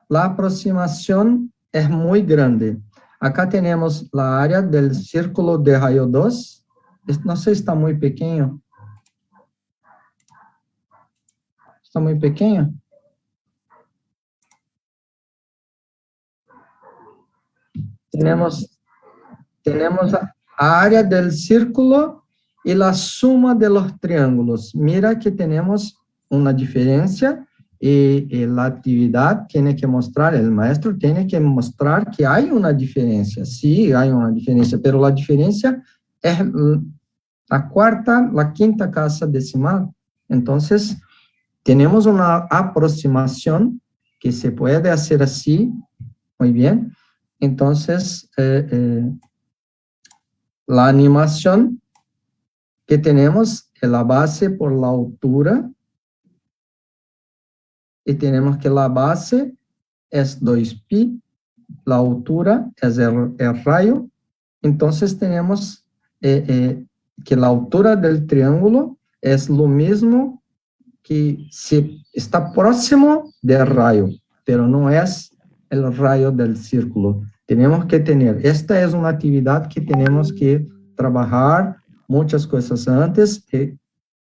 la aproximación es muy grande. Acá tenemos la área del círculo de rayo 2. No sé si está muy pequeño. Está muy pequeño. Tenemos la área del círculo y la suma de los triángulos. Mira que tenemos una diferencia y la actividad tiene que mostrar, el maestro tiene que mostrar que hay una diferencia. Sí, hay una diferencia, pero la diferencia es la quinta casa decimal. Entonces, tenemos una aproximación que se puede hacer así, muy bien. Entonces, la animación que tenemos es la base por la altura, y tenemos que la base es 2pi, la altura es el rayo. Entonces tenemos que la altura del triángulo es lo mismo que si está próximo del rayo, pero no es el rayo del círculo. Tenemos que tener, esta es una actividad que tenemos que trabajar muchas cosas antes,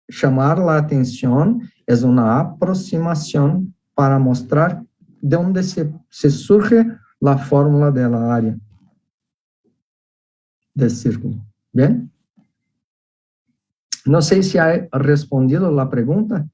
llamar la atención, es una aproximación para mostrar de dónde se surge la fórmula de la área del círculo. ¿Bien? No sé si ha respondido la pregunta.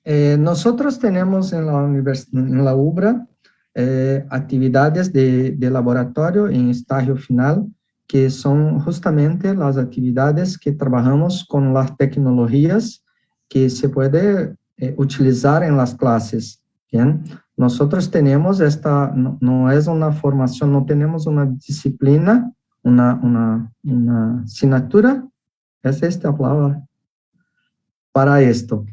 Nosotros tenemos en la UBRA actividades de laboratorio en estágio final, que son justamente las actividades que trabajamos con las tecnologías que se puede utilizar en las clases. Bien, nosotros tenemos esta, no es una formación, no tenemos una disciplina, una asignatura, es esta palabra, para esto,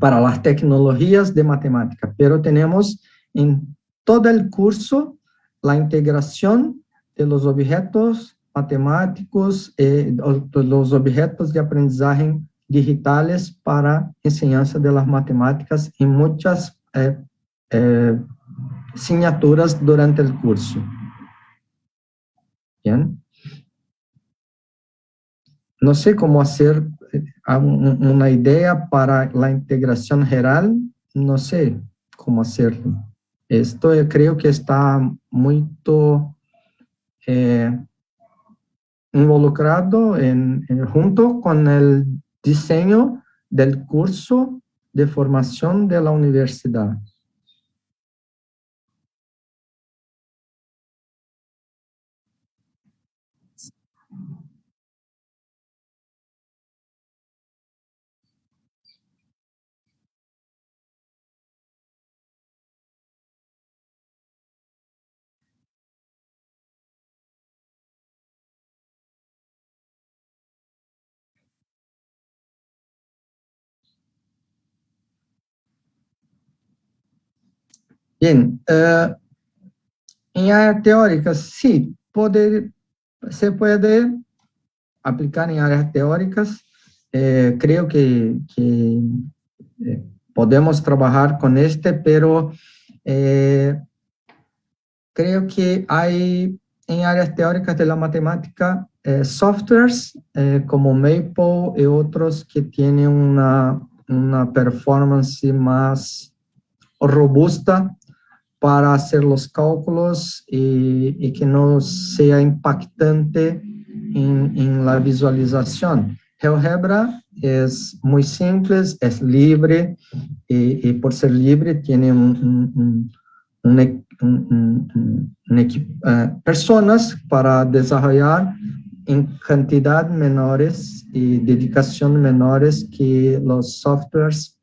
para las tecnologías de matemática, pero tenemos en todo el curso la integración de los objetos matemáticos, los objetos de aprendizaje digitales para enseñanza de las matemáticas en muchas asignaturas durante el curso. Bien. No sé cómo hacer una idea para la integración general, no sé cómo hacerlo. Esto creo que está muy involucrado junto con el diseño del curso de formación de la universidad. Bien, en áreas teóricas, sí, se puede aplicar en áreas teóricas. Creo que podemos trabajar con pero creo que hay en áreas teóricas de la matemática softwares como Maple y otros que tienen una performance más robusta para hacer los cálculos y que no sea impactante en la visualización. GeoGebra es muy simple, es libre y por ser libre tiene personas para desarrollar en cantidad menores y dedicación menores que los softwares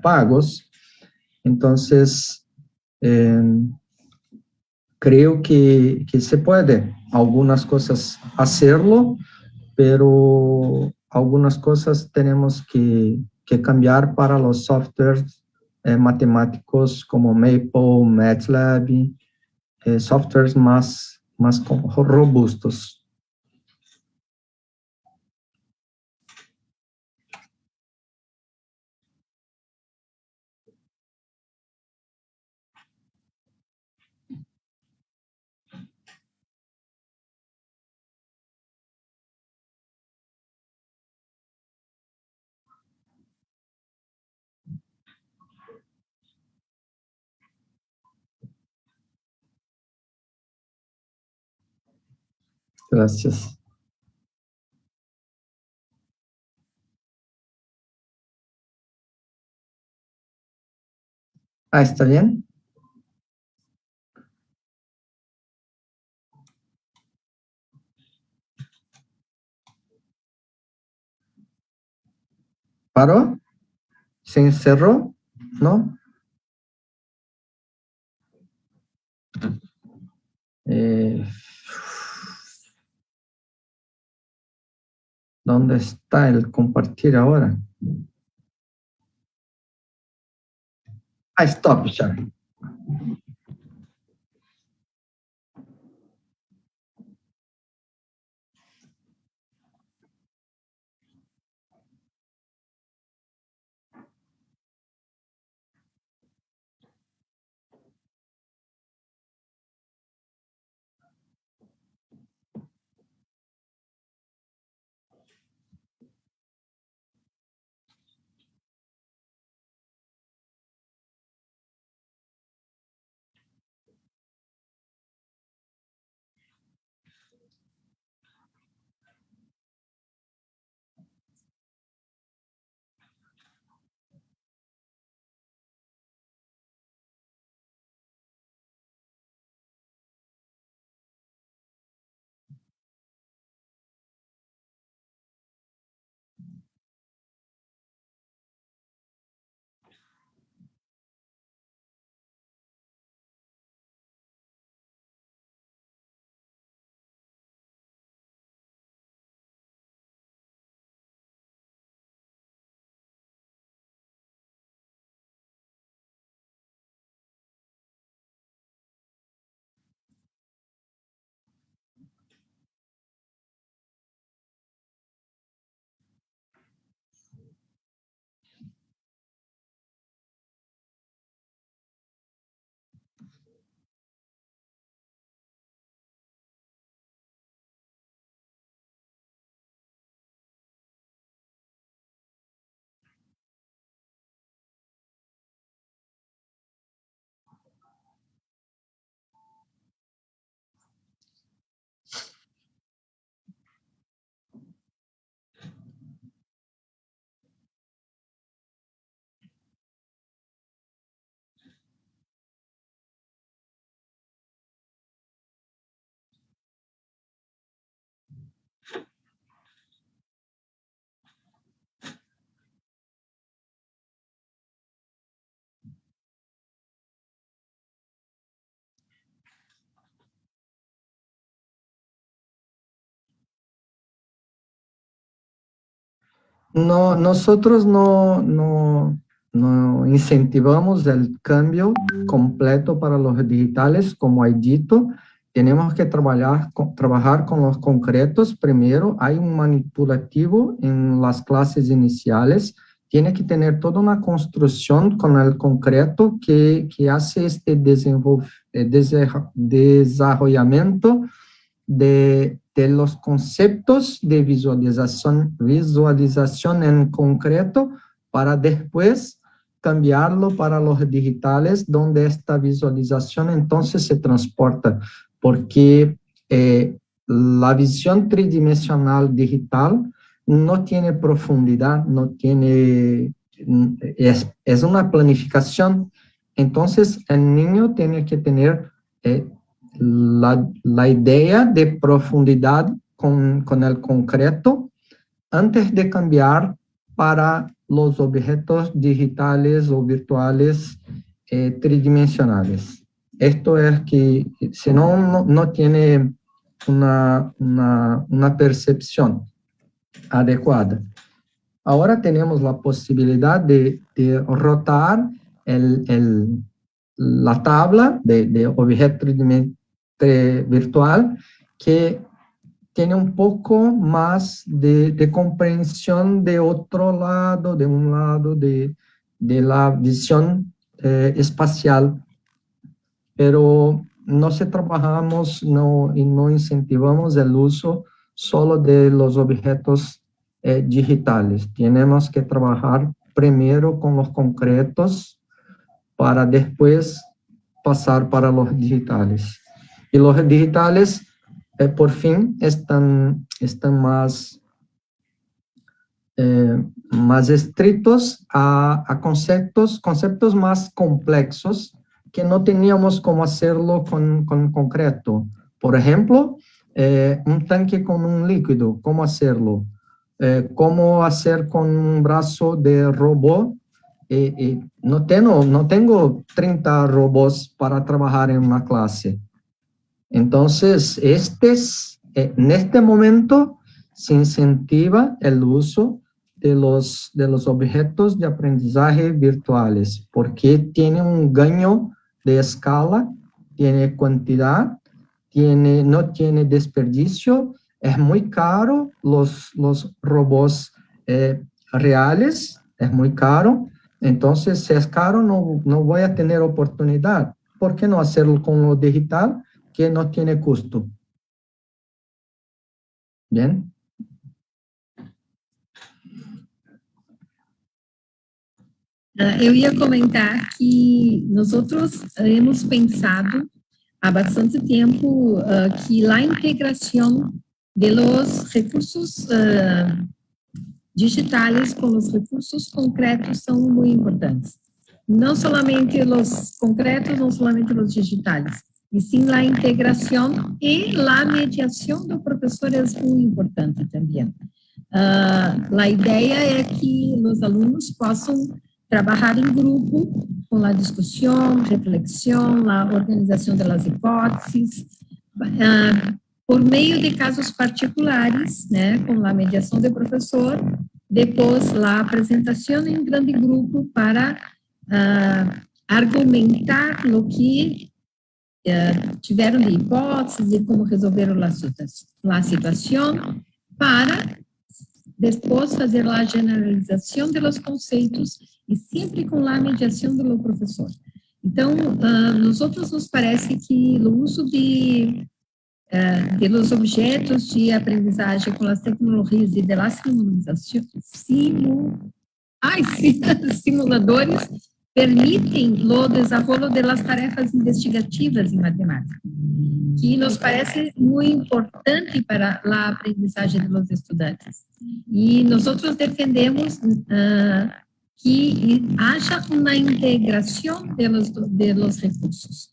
pagos. Entonces, creo que se puede algunas cosas hacerlo, pero algunas cosas tenemos que cambiar para los softwares matemáticos como Maple, MATLAB, softwares más robustos. Gracias. Ah, ¿está bien? ¿Paró? ¿Se encerró? ¿No? Eh, ¿Dónde está el compartir ahora? Ah, stop, ya. No, nosotros no incentivamos el cambio completo para los digitales, como he dicho. Tenemos que trabajar con los concretos. Primero, hay un manipulativo en las clases iniciales. Tiene que tener toda una construcción con el concreto que hace este desarrollamiento de los conceptos de visualización en concreto para después cambiarlo para los digitales, donde esta visualización entonces se transporta, porque la visión tridimensional digital no tiene profundidad, no tiene, es una planificación. Entonces, el niño tiene que tener la idea de profundidad con el concreto antes de cambiar para los objetos digitales o virtuales tridimensionales. Esto es que, si no tiene una percepción adecuada. Ahora tenemos la posibilidad de rotar la tabla de objeto virtual, que tiene un poco más de comprensión de otro lado, de un lado de la visión espacial, pero no se trabajamos y no incentivamos el uso solo de los objetos digitales. Tenemos que trabajar primero con los concretos para después pasar para los digitales. Y los digitales, por fin, están más estrictos a conceptos más complejos que no teníamos cómo hacerlo con concreto. Por ejemplo, un tanque con un líquido, ¿cómo hacerlo? ¿Cómo hacer con un brazo de robot? No tengo 30 robots para trabajar en una clase. Entonces, en este momento se incentiva el uso de los objetos de aprendizaje virtuales, porque tiene un gaño de escala, tiene cantidad, no tiene desperdicio, es muy caro los robots reales, es muy caro. Entonces, si es caro, no voy a tener oportunidad. ¿Por qué no hacerlo con lo digital, que no tiene costo? Bien. Eu ia comentar que nós hemos pensado há bastante tempo que a integração de los recursos digitais com os recursos concretos são muito importantes. Não somente os concretos, não somente os digitais, e sim a integração e a mediação do professor é muito importante também. A ideia é que os alunos possam trabalhar em grupo com a discussão, reflexão, a organização das hipóteses, por meio de casos particulares, né, com a mediação do professor, depois a apresentação em grande grupo para argumentar o que tiveram de hipóteses e como resolveram a situação, para depois fazer a generalização dos conceitos e sempre com a mediação do professor. Então, nós nos parece que o uso de los objetos de aprendizagem com as tecnologias e de la simulação, simuladores permitem o desenvolvimento de las tarefas investigativas em matemática, que nos parece muito importante para a aprendizagem dos estudantes. E nós defendemos que haja uma integração de los recursos.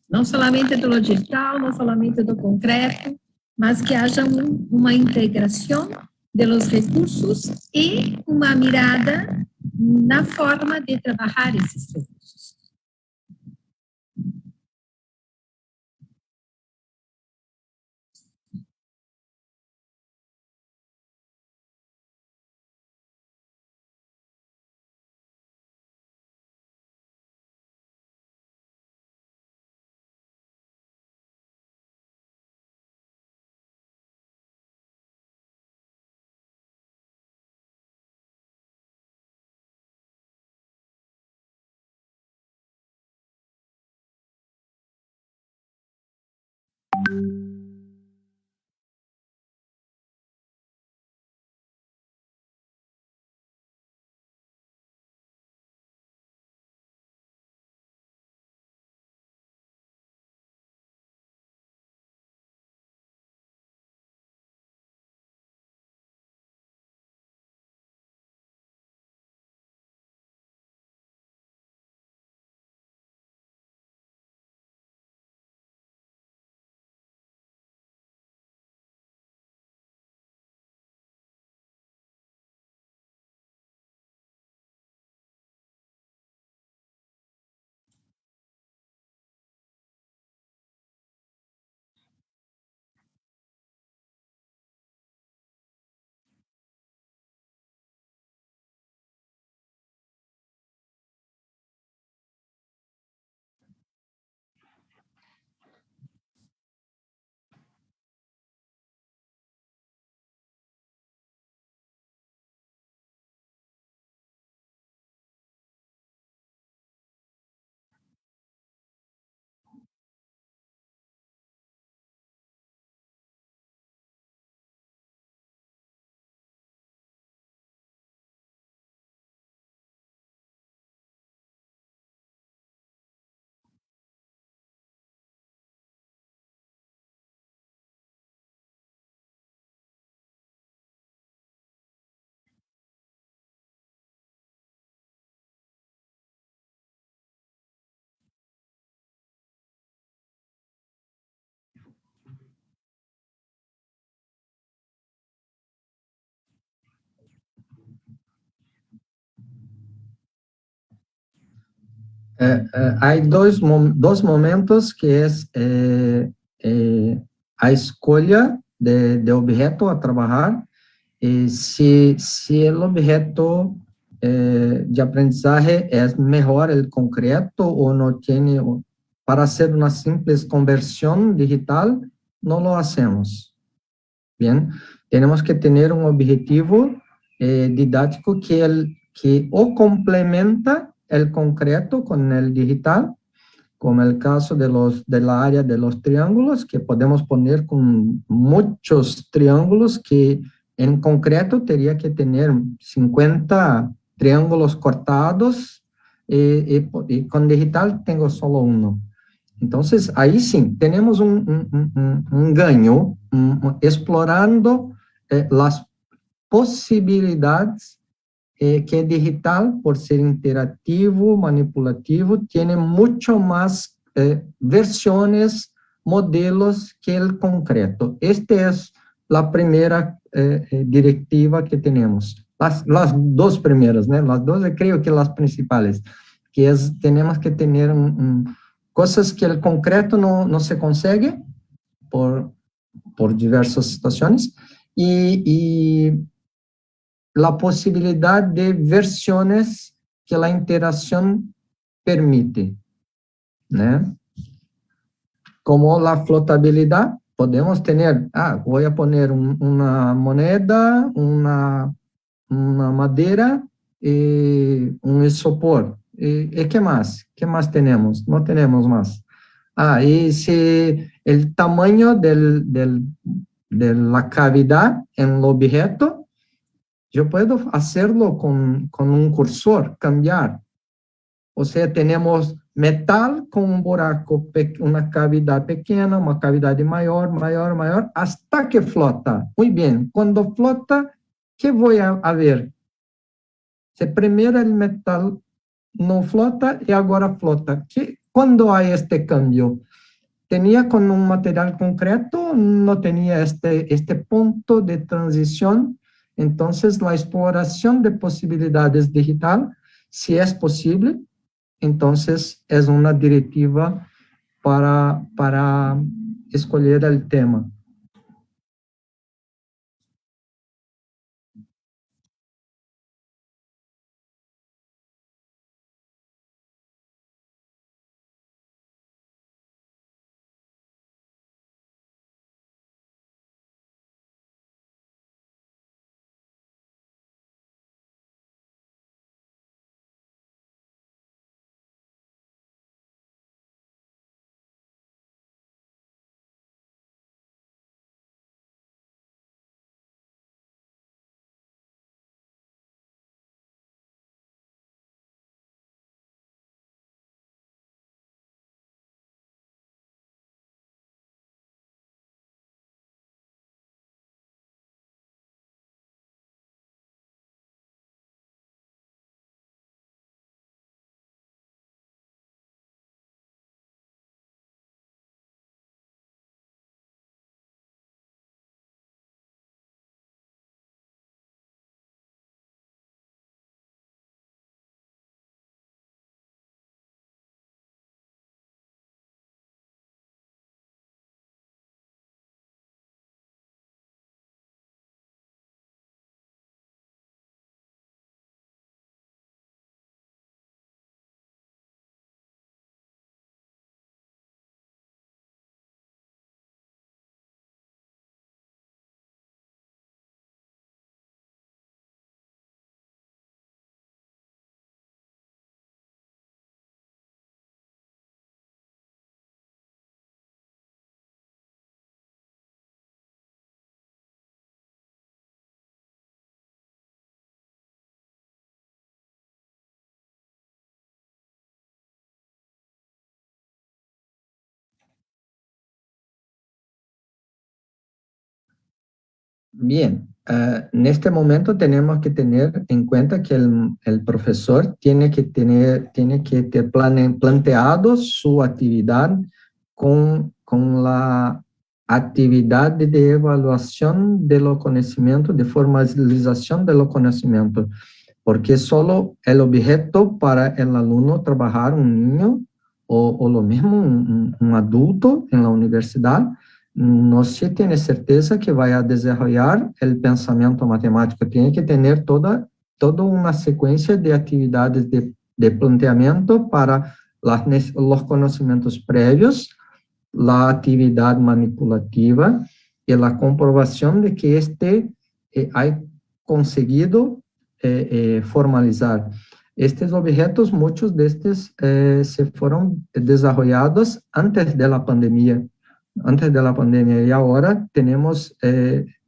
Não somente do digital, não somente do concreto, mas que haja uma integração de los recursos e uma mirada na forma de trabalhar esses recursos. Hay dos momentos que es a escolha de objeto a trabajar. Si el objeto de aprendizaje es mejor el concreto o no tiene, para hacer una simple conversión digital, no lo hacemos. Bien, tenemos que tener un objetivo didáctico que o complementa el concreto con el digital, como el caso de la área de los triángulos, que podemos poner con muchos triángulos que en concreto tendría que tener 50 triángulos cortados y con digital tengo solo uno. Entonces, ahí sí, tenemos un ganho explorando las posibilidades que digital, por ser interactivo, manipulativo, tiene mucho más versiones, modelos que el concreto. Esta es la primera directiva que tenemos. Las dos primeras, ¿no? Las dos creo que las principales, que es, tenemos que tener cosas que el concreto no se consigue por diversas situaciones, y la posibilidad de versiones que la interacción permite, ¿no? Como la flotabilidad, podemos tener, voy a poner una moneda, una madera y un isopor. ¿Y qué más? ¿Qué más tenemos? No tenemos más. Y si el tamaño de la cavidad en el objeto, yo puedo hacerlo con un cursor, cambiar. O sea, tenemos metal con un buraco, una cavidad pequeña, una cavidad mayor, mayor, mayor, hasta que flota. Muy bien, cuando flota, ¿qué voy a ver? Si primero el metal no flota y ahora flota. ¿Cuándo hay este cambio? Tenía con un material concreto, no tenía este punto de transición. Entonces, la exploración de posibilidades digital, si es posible, entonces es una directiva para escolher el tema. Bien, en este momento tenemos que tener en cuenta que el profesor tiene que ter planteado su actividad con la actividad de evaluación de los conocimientos, de formalización de los conocimientos, porque solo el objeto para el alumno trabajar, un niño o lo mismo un adulto en la universidad, no se tiene certeza que vaya a desarrollar el pensamiento matemático. Tiene que tener toda una secuencia de actividades de planteamiento para los conocimientos previos, la actividad manipulativa y la comprobación de que ha conseguido formalizar. Estos objetos, muchos de estos se fueron desarrollados antes de la pandemia, y ahora tenemos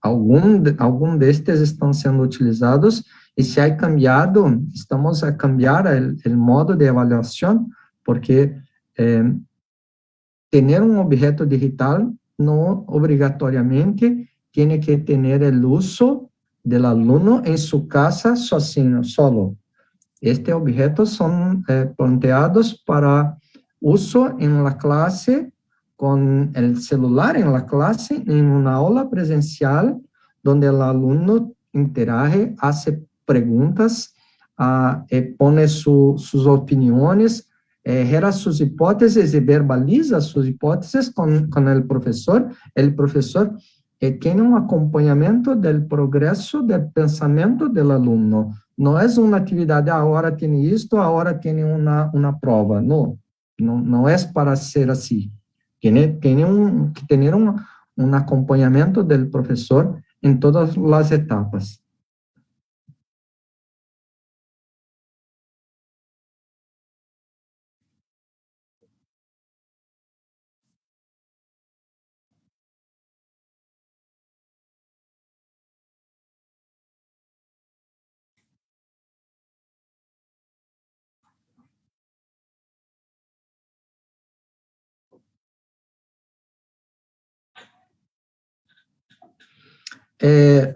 algum de estes estão sendo utilizados e se ha cambiado, estamos a cambiar el modo de avaliação, porque ter um objeto digital não obrigatoriamente tiene que ter o uso del aluno em sua casa sozinho, solo. Estes objetos são planteados para uso em la clase, con el celular en la clase, en una aula presencial, donde el alumno interage, hace preguntas, pone sus opiniones, gera sus hipótesis y verbaliza sus hipótesis con el profesor. El profesor tiene un acompañamiento del progreso del pensamiento del alumno. No es una actividad de ahora tiene esto, ahora tiene una prueba. No es para ser así. Tiene que tener un acompañamiento del profesor en todas las etapas.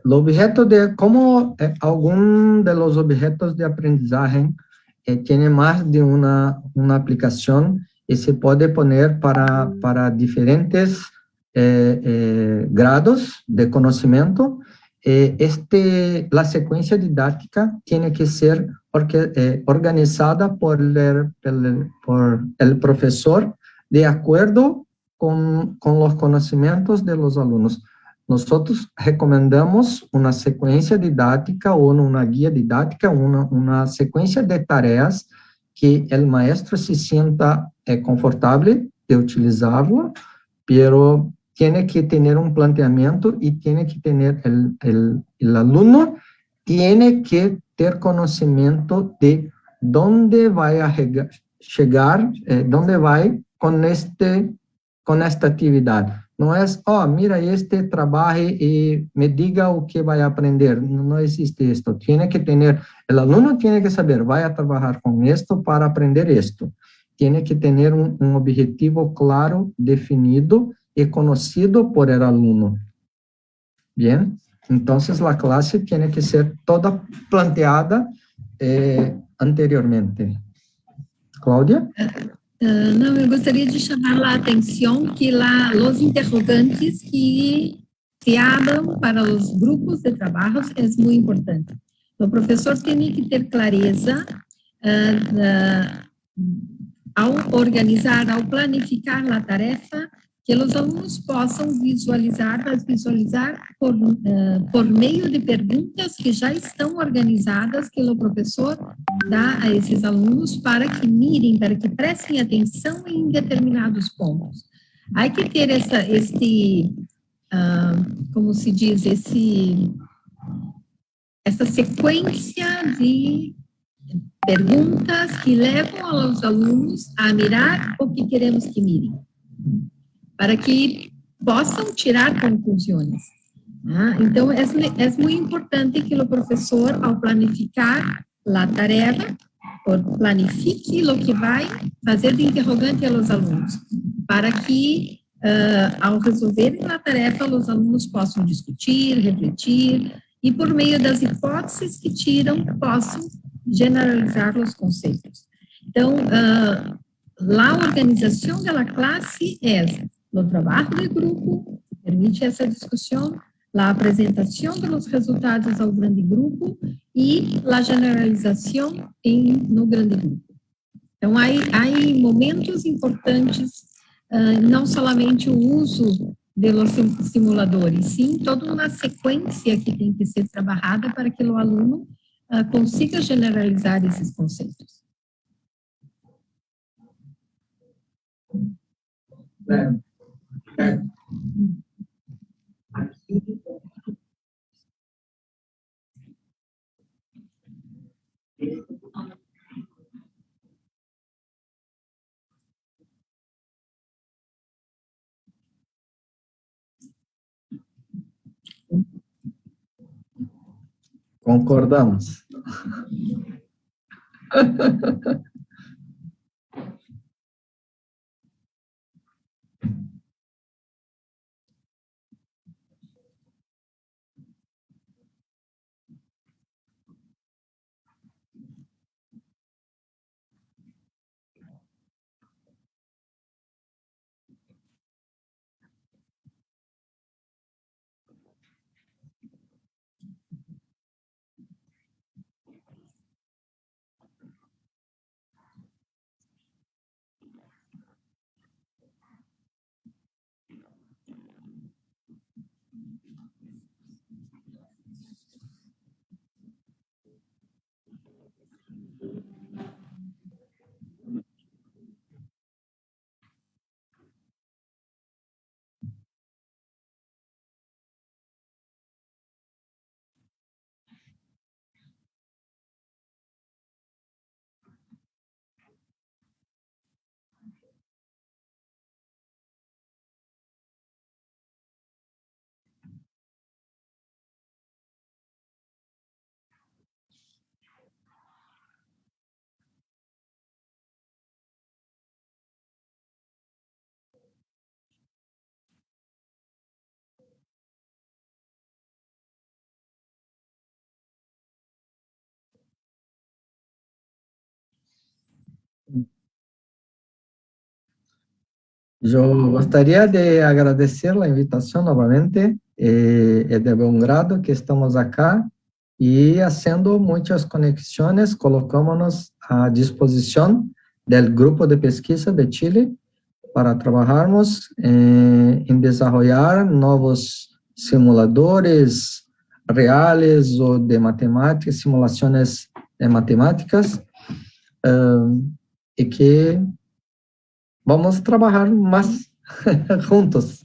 Los objetos como algunos de los objetos de aprendizaje tiene más de una aplicación y se puede poner para diferentes grados de conocimiento. La secuencia didáctica tiene que ser organizada por el profesor de acuerdo con los conocimientos de los alumnos. Nosotros recomendamos una secuencia didáctica o una guía didáctica, una secuencia de tareas que el maestro se sienta confortable de utilizarlo, pero tiene que tener un planteamiento y tiene que tener el alumno tiene que tener conocimiento de dónde va a llegar, dónde va con esta actividad. No es, mira, trabaje y me diga o que va a aprender. No existe esto. El alumno tiene que saber, voy a trabajar con esto para aprender esto. Tiene que tener un objetivo claro, definido y conocido por el alumno. Bien, entonces la clase tiene que ser toda planteada anteriormente. Cláudia? Não, eu gostaria de chamar a atenção que lá os interrogantes que se abram para os grupos de trabalhos é muito importante. O professor tem que ter clareza ao organizar, ao planificar a tarefa, que os alunos possam visualizar, mas visualizar por meio de perguntas que já estão organizadas que o professor dá a esses alunos para que mirem, para que prestem atenção em determinados pontos. Há que ter como se diz, essa sequência de perguntas que levam aos alunos a mirar o que queremos que mirem, para que possam tirar conclusões. Então, é muito importante que o professor, ao planificar a tarefa, planifique o que vai fazer de interrogante aos alunos, para que ao resolverem a tarefa, os alunos possam discutir, refletir, e por meio das hipóteses que tiram, possam generalizar os conceitos. Então, a organização da classe é o trabalho de grupo, permite essa discussão, a apresentação dos resultados ao grande grupo e a generalização no grande grupo. Então, há momentos importantes, não somente o uso dos simuladores, sim toda uma sequência que tem que ser trabalhada para que o aluno consiga generalizar esses conceitos. Concordamos. Eu gostaria de agradecer a invitação novamente. É de bom grado que estamos aqui e fazendo muitas conexões, colocamos-nos à disposição do grupo de pesquisa de Chile para trabalharmos em desenvolver novos simuladores reais ou de matemática, simulações matemáticas, e que vamos trabalhar mais juntos.